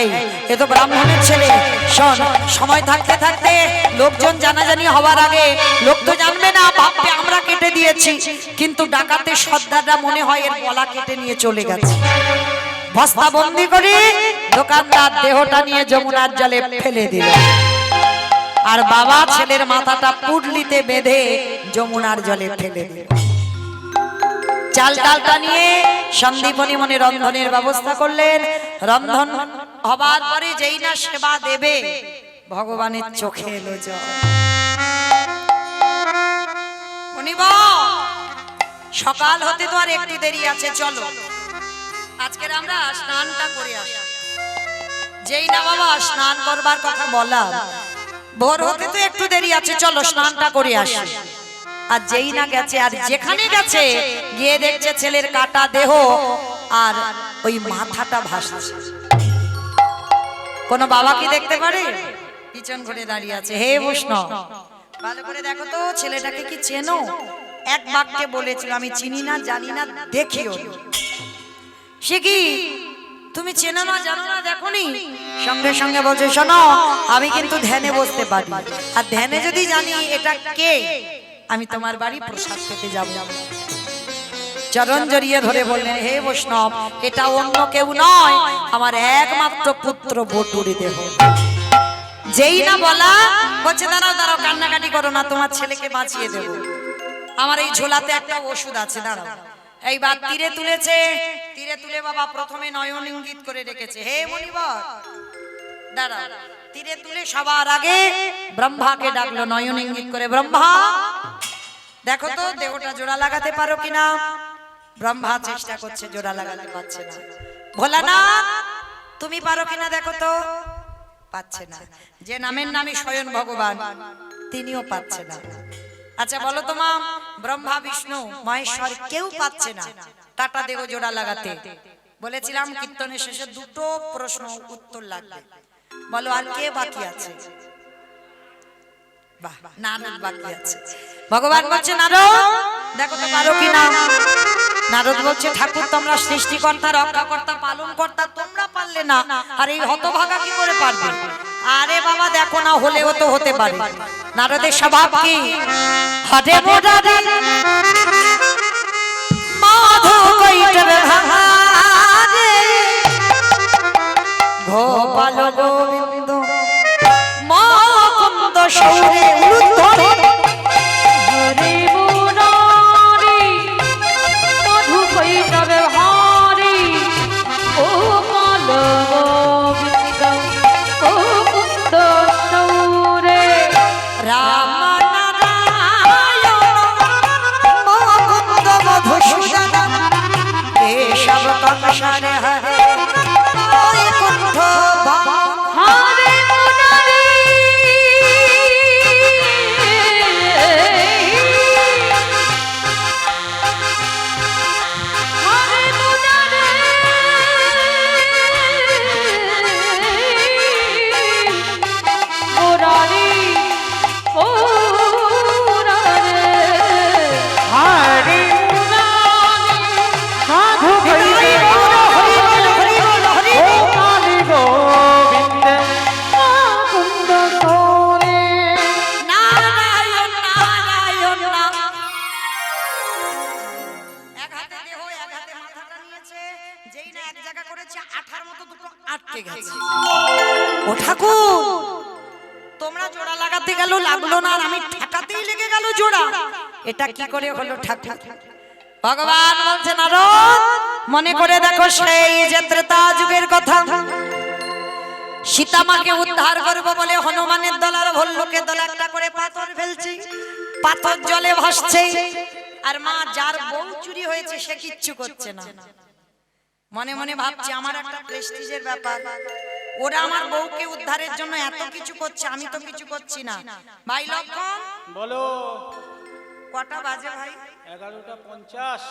এই এ তো ব্রাহ্মণের ছেলে। শোন, সময় থাকতে থাকতে লোকজন জানাজানি হওয়ার আগে লোক তো জানবে না বাপকে আমরা কেটে দিয়েছি, কিন্তু ডাকাতের সর্দাররা মনে হয় এর গলা কেটে নিয়ে চলে গেছে। বস্তা বন্দি করে দোকানদার দেহটা নিয়ে যমুনার জলে ফেলে দিল। আর বাবা ছেলের মাথাটা পুডলিতে বেঁধে যমুনার জলে ফেলে দিল। চাল ডালটা নিয়ে সন্দীপনী মনে রন্ধনের ব্যবস্থা করলেন। রন্ধন হবার পরে যেই না সেবা দেবে, ভগবানের চোখে এলো জল। সকাল হতে তো আর একটু দেরি আছে, চলো আজকের আমরা স্নানটা করে আসি। যেই না বাবা স্নান করবার কথা বলা, ভোর হতে তো একটু দেরি আছে, চলো স্নানটা করে আসি। আর যেই না গেছে, আর যেখানে গেছে গিয়ে দেখছে ছেলের কাটা দেহ আর ওই মাথাটা ভাসছে। কোন বাবা কি দেখতে পারে? পিছন ঘুরে দাঁড়িয়ে আছে। হে বৈষ্ণব, ভালো করে দেখো তো ছেলেটাকে কি চেনো? এক বাক্যে বলেছিল, আমি চিনি না, জানি না, দেখিও। সে কি তুমি চেনো না, জানো না, দেখোনি? সঙ্গে সঙ্গে বলছে, শোনো আমি কিন্তু ধ্যানে বসতে পারি, আর ধ্যানে যদি জানি এটা কে, আমি তোমার বাড়ি প্রসাদ পেতে যাব। চরণ জড়িয়ে ধরে বললেন, হে বৈষ্ণব, এটা অন্য কেউ নয়, আমার একমাত্র পুত্র বটুরি দেহ। যেই না বলা বলছে, দাঁড়াও দাঁড়াও, কান্নাকাটি করো না, তোমার ছেলেকে বাঁচিয়ে দেব। আমার এই ঝোলাতে একটা ওষুধ আছে, দাঁড়াও। এইবার তীরে তুলেছে, তীরে তুলে বাবা প্রথমে নয়ন ইঙ্গিত করে রেখেছে, হে মণিবর দাঁড়াও। তীরে তুলে সবার আগে ব্রহ্মাকে ডাকলো নয়ন ইঙ্গিত করে, ব্রহ্মা দেখো তো দেহটা জোড়া লাগাতে পারো কিনা। ব্রহ্মা চেষ্টা করছে, জোড়া লাগাতে পারছে না। ভোলানাথ তুমি পারো কিনা দেখো তো, পাচ্ছে না। যে নামের নামই স্বয়ং ভগবান, তিনিও পাচ্ছে না। আচ্ছা বলো তো মা, ব্রহ্মা বিষ্ণু মহেশ্বর কেউ পাচ্ছে না টাটা দেহ জোড়া লাগাতে। বলেছিলাম কীর্তনের শেষে দুটো প্রশ্ন উত্তর লাগবে। বলো আর কে বাকি আছে? বাহ, নারদ বাকি আছে। ভগবান বলছে, নারদ দেখো তো পারো কিনা। নারদ বলছে, ঠাকুর তোমরা সৃষ্টিকর্তা, রক্ষাকর্তা, পালনকর্তা, তোমরা পারলে না, আর এই হতভাগা কি করে পারবে? আরে বাবা দেখো না, হলেও তো হতে পারে। নারদের স্বভাব কি? হরে মোরারে মাধু কৈটব ভারে, গোপাল গোবিন্দ মুকুন্দ সৌরে উলুধ্বনি। হরে মুরারি মধু কৈটব ভারি, গোপাল গোবিন্দ মুকুন্দ সৌরে। রাম নারায়ণ মুকুন্দ মধুসূদন, কেশব কংসারে হরে বৈকুণ্ঠ বাম। হরে মুরারি হরে মুরারি মুরারি মুরারি হরে মুরারি সাধু হরি বল, হরি বল, হরি বল, হরি বল। গোপাল গোবিন্দ মুকুন্দ সৌরে। নারায়ণ নারায়ণ নাম। এক হাতে দেহ, এক হাতে মাথাটা নিয়েছে, যেই না এক জায়গা করেছে, আঠার মতো দুটো আটকে গেছে। ও ঠাকুর, তোমরা জোড়া লাগাতে গেল লাগলো না, আর আমি ঠেকাতেই লেগে গেল জোড়া, এটা কি করে হলো ঠাকুর? ভগবান বলছে নারদ মনে করে দেখো সেই যে ত্রেতা যুগের কথা, সীতামাকে উদ্ধার করবো বলে হনুমানের দল আর ভল্লুকের দল একটা করে পাথর ফেলছে, পাথর জলে ভাসছে, আর মা যার বউ চুরি হয়েছে সে কিচ্ছু করছে না। মনে মনে ভাবছে আমার একটা প্রেস্টিজের ব্যাপার, ওরা আমার বউকে উদ্ধারের জন্য এত কিছু করছে, আমি তো কিছু করছি না। ভাই লক্ষণ বলো। কটা বাজে ভাই? 11:50।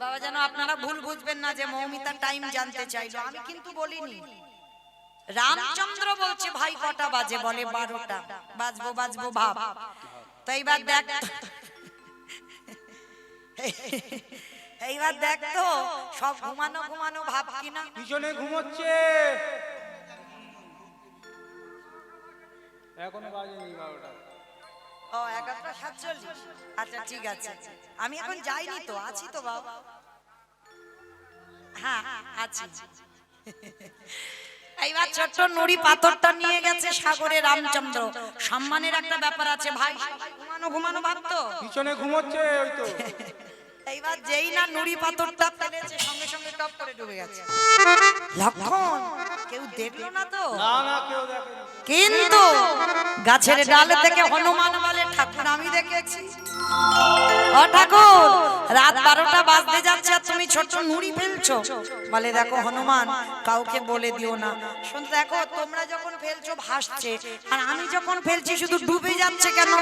বাবা যেন আপনারা ভুল বুঝবেন না যে মৌমিতা টাইম জানতে চাইলো, আমি কিন্তু বলিনি। রামচন্দ্র বলছে ভাই কটা বাজে, বলে 12টা। বাজবো বাজবো ভাব। তো এইবার দেখ, এইবার দেখ তো সব ঘুমানো ঘুমানো ভাব কিনা। পিছনে ঘুমোচ্ছে, এখনো বাজেনি 12টা। ও 11:47। আচ্ছা ঠিক আছে, আমি এখন যাইনি তো, আছি তো বাবা। হ্যাঁ আছি। এইবার ছোট্ট নুড়ি পাথরটা নিয়ে গেছে সাগরে রামচন্দ্র। সম্মানের একটা ব্যাপার আছে ভাই, ঘুমানো ঘুমানো ভাব তো। পিছনে ঘুমোচ্ছে ওই তো। এইবার যেই না নুড়ি পাথরটা ফেলেছে সঙ্গে সঙ্গে টপ করে ডুবে গেছে। লক্ষণ কেউ দেখলো না তো? না না কেউ দেখেনি। কিন্তু গাছের ডাল থেকে হনুমান বলে ঠাকুর আমি দেখেছি। ও ঠাকুর, রাত 12টা বাজতে যাচ্ছে আর তুমি ছোট নুড়ি ফেলছো। বলে দেখো হনুমান কাউকে বলে দিও না। শুন দেখো তোমরা যখন ফেলছো ভাসছে, আর আমি যখন ফেলছি শুধু ডুবে যাচ্ছে কেন?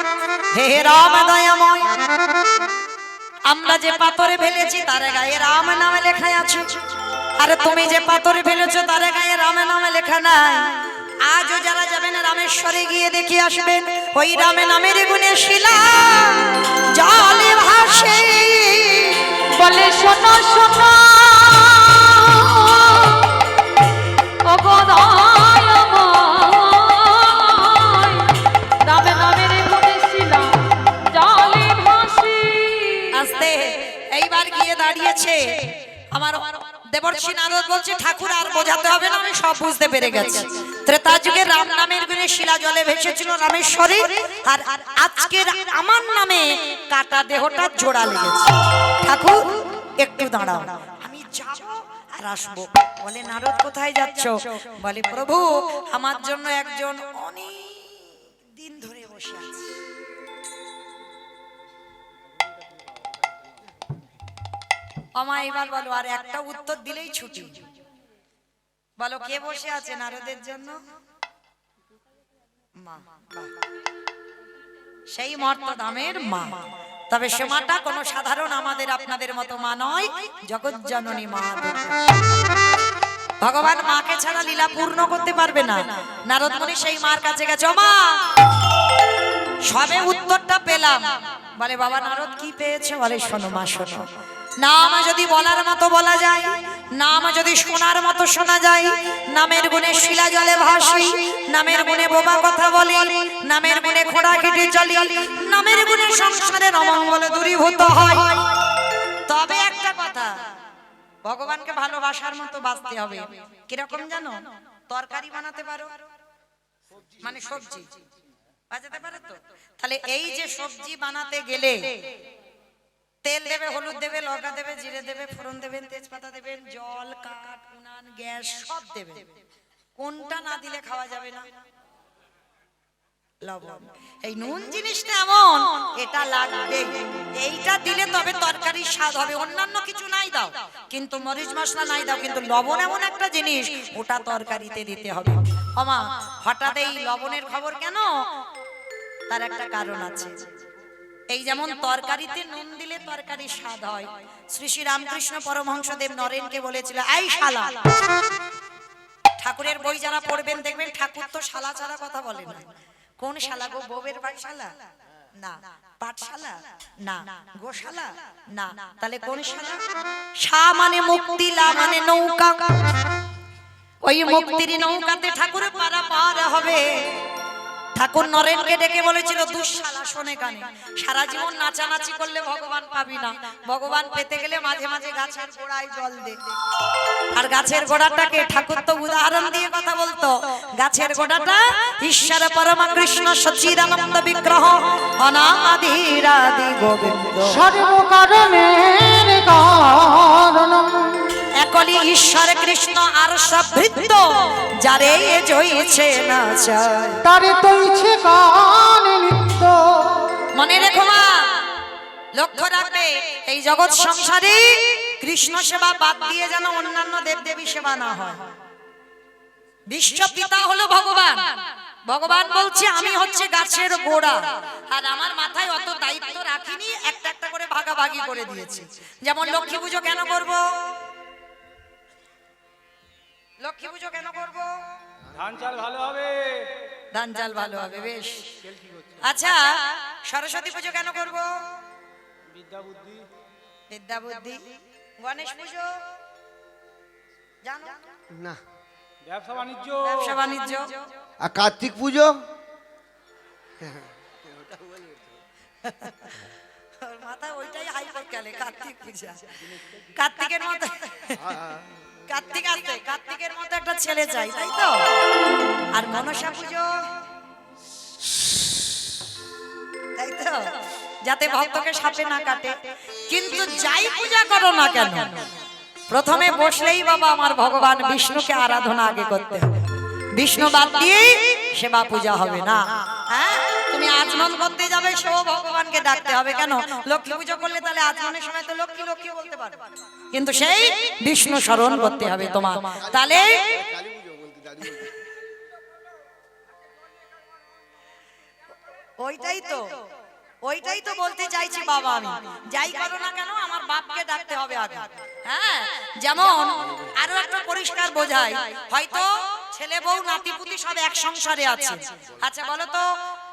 হে রাম দয়াময়, আমরা যে পাথরে ফেলেছি তার গায়ে রাম নামে লেখা আছে, আর তুমি যে পাথরে ফেলেছো তার গায়ে রাম নামে লেখা নাই। আজও যারা যাবেন রামেশ্বরে গিয়ে দেখে আসবেন, ওই রামে নামের গুণে শিলা জলে ভাসে। বলে শোনো শোনো ও গদায়ময়, রামে নামের গুণে শিলা জলে ভাসে। আস্তে এইবার গিয়ে দাঁড়িয়েছে আমার দেবর্ষি নারদ, বলছে ঠাকুর আর বোঝাতে হবে না, আমি সব বুঝতে পেরে গেছি। ত্রেতা যুগে রাম নামের গুণে শিলা জলে ভেসেছিল রামেশ্বরে, আর আজকের আমার নামে কাটা দেহটা জোড়া লেগেছে। ঠাকুর একটু দাঁড়াও, আমি যাব আর আসবো। বলে নারদ কোথায় যাচ্ছ? বলে প্রভু আমার জন্য একজন অনেক দিন ধরে বসে আছে। আমা এবার বলো, আর একটা উত্তর দিলেই ছুটি। বলো কে বসে আছে নারদের জন্য? মা। সেই মর্তধামের মা। তবে সে মাটা কোনো সাধারণ আমাদের আপনাদের মতো মা নয়, জগৎ জননী মা দুর্গা। ভগবান মাকে ছাড়া লীলা পূর্ণ করতে পারবে না। নারদ মুনি সেই মার কাছে গেছে, মা সবে উত্তরটা পেলাম। বলে বাবা নারদ কি পেয়েছে? বলে শোনো মা শোনো, নাম যদি বলার মতো বলা যায়, নাম যদি শোনার মতো শোনা যায়, নামের গুণে শিলা জলে ভাসি, নামের গুণে বোবা কথা বলি, নামের গুণে খোঁড়া কেটে চলি, নামের গুণে সংসারের অমঙ্গল দূরীভূত হয়। তবে একটা কথা, ভগবানকে ভালোবাসার মতো বাঁচতে হবে। কিরকম জানো? তরকারি বানাতে পারো, মানে সবজি বানাতে পারো তো? তাহলে এই যে সবজি বানাতে গেলে তেল দেবে, হলুদ দেবে, লঙ্কা দেবে, জিরে দেবে, ফোড়ন দেবেন, তেজপাতা দেবেন, জল, কাঠ, উনান, গ্যাস সব দেবেন। কোনটা না দিলে খাওয়া যাবে না? লবণ। এই নুন জিনিসটা এমন, এটা লাগবে, এইটা দিলে তবে তরকারির স্বাদ হবে। অন্যান্য কিছু নাই দাও, কিন্তু মরিচ মশলা নাই দাও, কিন্তু লবণ এমন একটা জিনিস, ওটা তরকারিতে দিতে হবে। ওমা হঠাৎ এই লবণের খবর কেন? তার একটা কারণ আছে। এই যেমন তরকারিতে নুন দিলে তরকারির স্বাদ হয়। শ্রী শ্রী রামকৃষ্ণ পরমহংসদেব নরেনকে বলেছিল, এই শালা। ঠাকুরের বই যারা পড়বেন দেখবেন ঠাকুর তো শালা ছাড়া কথা বলে না। কোন শালা গো? বউয়ের পাঠশালা না, পাঠশালা না, গোশালা না, তাহলে কোন শালা? শা মানে মুক্তি, লা মানে নৌকা। ওই মুক্তির নৌকাতে ঠাকুর পারাপার হবে। ঠাকুর নরেনকে ডেকে বলেছিল দুঃশালা শোনে কানে, সারা জীবন নাচানাচি করলে ভগবান পাবি না, ভগবান পেতে গেলে মাঝে মাঝে গাছের গোড়ায় জল দে। আর গাছের গোড়াটাকে ঠাকুর তো উদাহরণ দিয়ে কথা বলতো, গাছের গোড়াটা ঈশ্বর পরমা কৃষ্ণ সচিদানন্দ বিগ্রহ অনাদিরাদি গোবিন্দ সর্বকারণের কারণম একলি ঈশ্বর কৃষ্ণ আর সবৃত্ত যারে জয়ছে না চায়। তারে তৈছে গান নিত্য। মনে রেখো মা, লক্ষ্য রাখবে এই জগৎ সংসারে কৃষ্ণ সেবা বাদ দিয়ে যেন অন্যান্য দেবদেবী সেবা না হয়। বিশ্ব পিতা হলো ভগবান, ভগবান বলছে আমি হচ্ছে গাছের গোড়া, আর আমার মাথায় অত দায়িত্ব রাখিনি, একটা একটা করে ভাগাভাগি করে দিয়েছি। যেমন লক্ষ্মী পুজো কেন করব? লক্ষ্মী পুজো কেন করব? ধান চাল ভালো হবে। ধান চাল ভালো হবে, বেশ। আচ্ছা, সরস্বতী পুজো কেন করব? বিদ্যা বুদ্ধি। বিদ্যা বুদ্ধি। গণেশ পুজো জানো? না। ব্যবসা বাণিজ্য। ব্যবসা বাণিজ্য। আর কার্তিক পুজো? ওর মাথায় ওইটাই হাইপার গেলে, কার্তিক পূজা। কার্তিকের মতো, কার্তিক আসবে, কার্তিকের মতো একটা ছেলে চাই, তাই তো? আর মনসা পুজো, তাই তো? যাতে ভক্তকে সাপে না কাটে। কিন্তু যাই পূজা করো না কেন, প্রথমে বসলেই বাবা আমার ভগবান বিষ্ণুকে আরাধনা আগে করতে হবে। বিষ্ণু বাদ দিয়ে সেবা পূজা হবে না। হ্যাঁ, তুমি আচমন করতে যাবে, সেও ভগবানকে ডাকতে হবে। কেন? লক্ষ্মী পুজো করলে তাহলে আচমনের সময় তো লক্ষ্মী লক্ষ্মী বলতে পারবে, কিন্তু সেই বিষ্ণু স্মরণ করতে হবে তোমার। তাহলে কালী পুজো বলতে দাদু বলতে। ওইটাই তো বলতে চাইছি বাবা, আমি যাই করো না কেন আমার বাপকে ডাকতে হবে আগে। হ্যাঁ, যেমন আরো একটা পরিষ্কার বোঝাই, হয়তো ছেলে বউ নাতিপুতি সব এক সংসারে আছে। আচ্ছা বলো তো,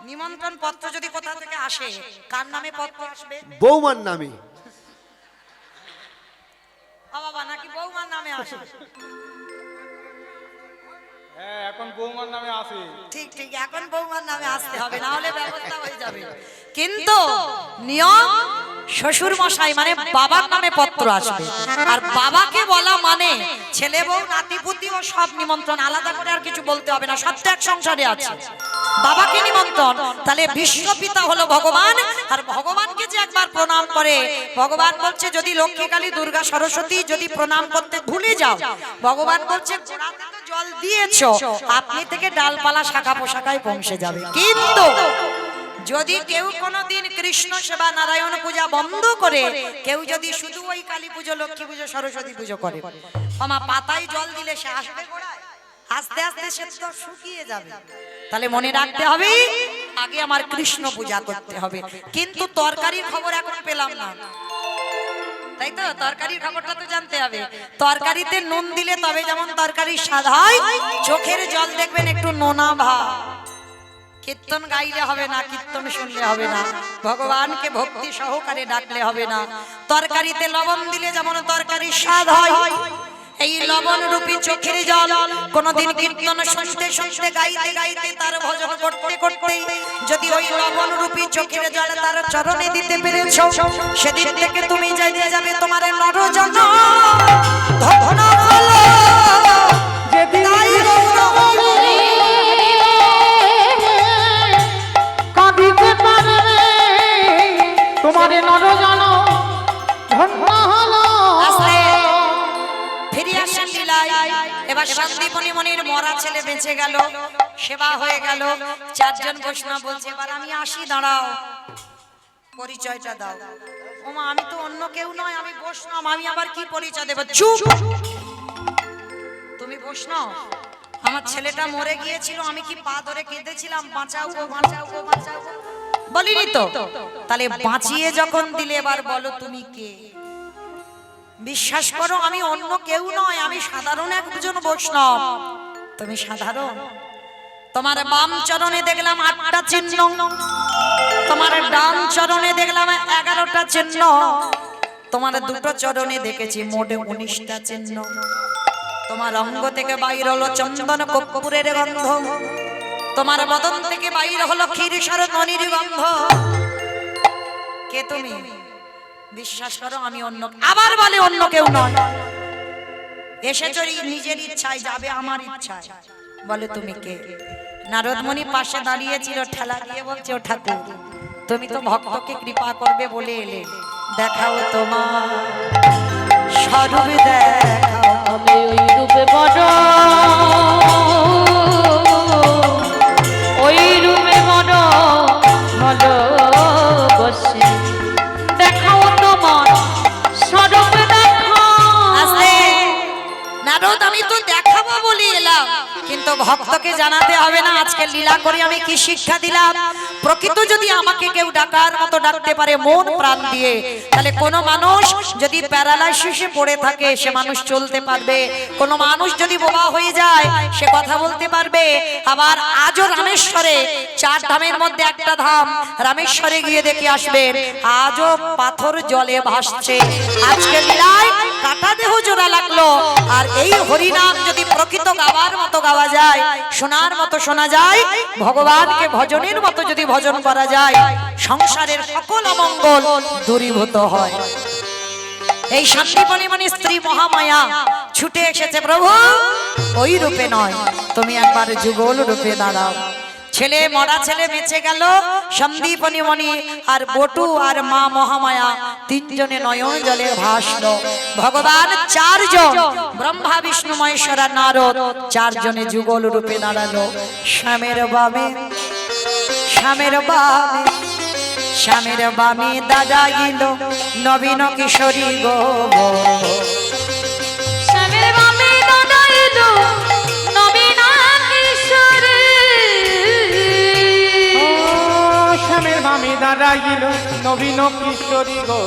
নিমন্ত্রণ পত্র যদি কোথা থেকে আসে, কার নামে পত্র আসবে? বৌমার নামে। বাবা নাকি বৌমার নামে আসে? হ্যাঁ, এখন বৌমার নামে আসে। ঠিক ঠিক, এখন বৌমার নামে আসতে হবে, না হলে ব্যবস্থা হয়ে যাবে। কিন্তু নিয়ম শ্বশুর মশাই মানে বাবার নামে পত্র আসবে। আর বাবাকে বলা মানে ছেলে বউ নাতিপুতি ও সব নিমন্ত্রণ, আলাদা করে আর কিছু বলতে হবে না, সব তো এক সংসারে আছে। বাবাকে নিমন্ত্রণ, তাহলে বিশ্বপিতা হলো ভগবান। আর ভগবানকে যে একবার প্রণাম করে, ভগবান বলছে যদি লক্ষ্মী কালী দুর্গা সরস্বতী যদি প্রণাম করতে ভুলে যাও, ভগবান বলছে গোড়াতে তো জল দিয়েছো, আপনি থেকে ডালপালা শাখা পোশাকায় পৌঁছে যাবে। কিন্তু যদি কেউ কোনোদিন কৃষ্ণ সেবা নারায়ণ পূজা বন্ধ করে, কেউ যদি শুধু ওই কালী পুজো লক্ষ্মী পুজো সরস্বতী পুজো করে, আমার পাতায় জল দিলে সে আসবে গোড়ায়? আস্তে আস্তে সে তো শুকিয়ে যাবে। তাহলে মনে রাখতে হবে আগে আমার কৃষ্ণ পূজা করতে হবে। কিন্তু তরকারির খবর এখন পেলাম না, তাই তো? তরকারির খবরটা তো জানতে হবে। তরকারিতে নুন দিলে তবে যেমন তরকারির স্বাদ হয়, চোখের জল দেখবেন একটু নোনা ভাব। কীর্তন গাইলে হবে না, কীর্তন শুনলে হবে না, ভগবানকে ভক্তি সহকারে ডাকলে হবে না। তরকারিতে লবণ দিলে যেমন তরকারির স্বাদ হয়, এই লবণ রূপী চোখের জল কোনদিন কীর্তন শুনতে শুনতে গাইতে গাইতে তার ভজন করতে করতে যদি ওই লবণ রূপী চোখের জল তার চরণে দিতে পেরেছো, সেদিন থেকে তুমি জেনে যাবে তোমার নরজন্ম ধন্য হলো। যেদিন তাই গৌরবী কাঁদিতে পারবে তোমার নরজন ধন্য হলো। আসলে ফিরে আসেন লীলায়। এবার সন্দীপনী মনির মরা ছেলে বেঁচে গেল, সেবা হয়ে গেল, চারজন বৈষ্ণব বলছে এবার আমি আসি, দাঁড়াও, পরিচয়টা দাও। ওমা আমি তো অন্য কেউ নয়, আমি বৈষ্ণব, আমি আবার কি পরিচয় দেব? চুপ! তুমি বৈষ্ণব? আমার ছেলেটা মরে গিয়েছিল, আমি কি পা ধরে কেঁদেছিলাম বাঁচাও গো বাঁচাও গো বাঁচাও গো? বলিনি তো? তাহলে বাঁচিয়ে যখন দিলে এবার বলো তুমি কে? বিশ্বাস করো আমি অন্য কেউ নয়, আমি সাধারণ একজন বৈষ্ণব। তুমি সাধারণ? তোমার বাম চরণে দেখলাম 8টা চিহ্ন, তোমার ডান চরণে দেখলাম 11টা চিহ্ন, তোমার দুটো চরণে দেখেছি মোট 19টা চিহ্ন। তোমার অঙ্গ থেকে বাইর হলো চন্দন কর্পূরের গন্ধ, তোমার বদন থেকে বাইর হলো ক্ষীরসার ননির গন্ধ। কে তুমি? বিশ্বাস করো আমি অন্য, আবার বলে অন্য কেউ নয়। এসেছো নিজের ইচ্ছায়, যাবে আমার ইচ্ছায়। বলে তুমি কে? নারদমণি পাশে দাঁড়িয়েছিল, ঠেলা দিয়ে বলছে ও ঠাকুর, তুমি তো ভক্তকে কৃপা করবে বলে এলে, দেখাও তোমার স্বরূপ দেখাও। আমি ওই রূপে বড়, ওই রূপে বড় ভালোবাসি, দেখাও তোমার স্বরূপ দেখাও। আস্তে, নারদ আমি তো দেখাবো বলি এলাম, কিন্তু ভক্তকে জানাতে হবে না আজকে লীলা করে আমি কি শিক্ষা দিলাম। প্রকৃত যদি আমাকে কেউ ডাকার মতো ডাকতে পারে মন প্রাণ দিয়ে, তাহলে কোনো মানুষ যদি প্যারালাইসিসে পড়ে থাকে সে মানুষ চলতে পারবে, কোনো মানুষ যদি বোবা হয়ে যায় সে কথা বলতে পারবে। আবার আজও রামেশ্বরে, 4 ধামের মধ্যে একটা ধাম রামেশ্বরে গিয়ে দেখে আসবেন, আজও পাথর জলে ভাসছে। আজকে লীলায় কাটা দেহ জোড়া লাগলো, আর এই হরিনাম যদি প্রকৃত গাওয়ার মতো গাওয়া যায়, শোনার মতো শোনা যায়, ভগবানকে ভজনের মতো যদি ভজন করা যায়, সংসারের সকল অমঙ্গল দূরীভূত হয়। এই শান্তিপণি মানে স্ত্রী মহামায়া ছুটে এসেছে, প্রভু ওই রূপে নয়, তুমি একবার যুগল রূপে দাঁড়াও। ছেলে মরা ছেলে বেঁচে গেল, সন্দীপনী মণি আর বটু আর মা মহামায়া 3 জনে নয়ন জলে ভাসলো। ভগবান 4 জন, ব্রহ্মা বিষ্ণু মহেশ্বর আর নারদ 4 জনে যুগল রূপে দাঁড়ালো। শ্যামের বামে, শ্যামের বামে, শ্যামের বামে দাঁড়াইল নবীন কিশোরী গো। শ্যামের বামে দাঁড়াইল নবীন কিশোরী। ও শ্যামের বামে দাঁড়াইল নবীন কিশোরী গো।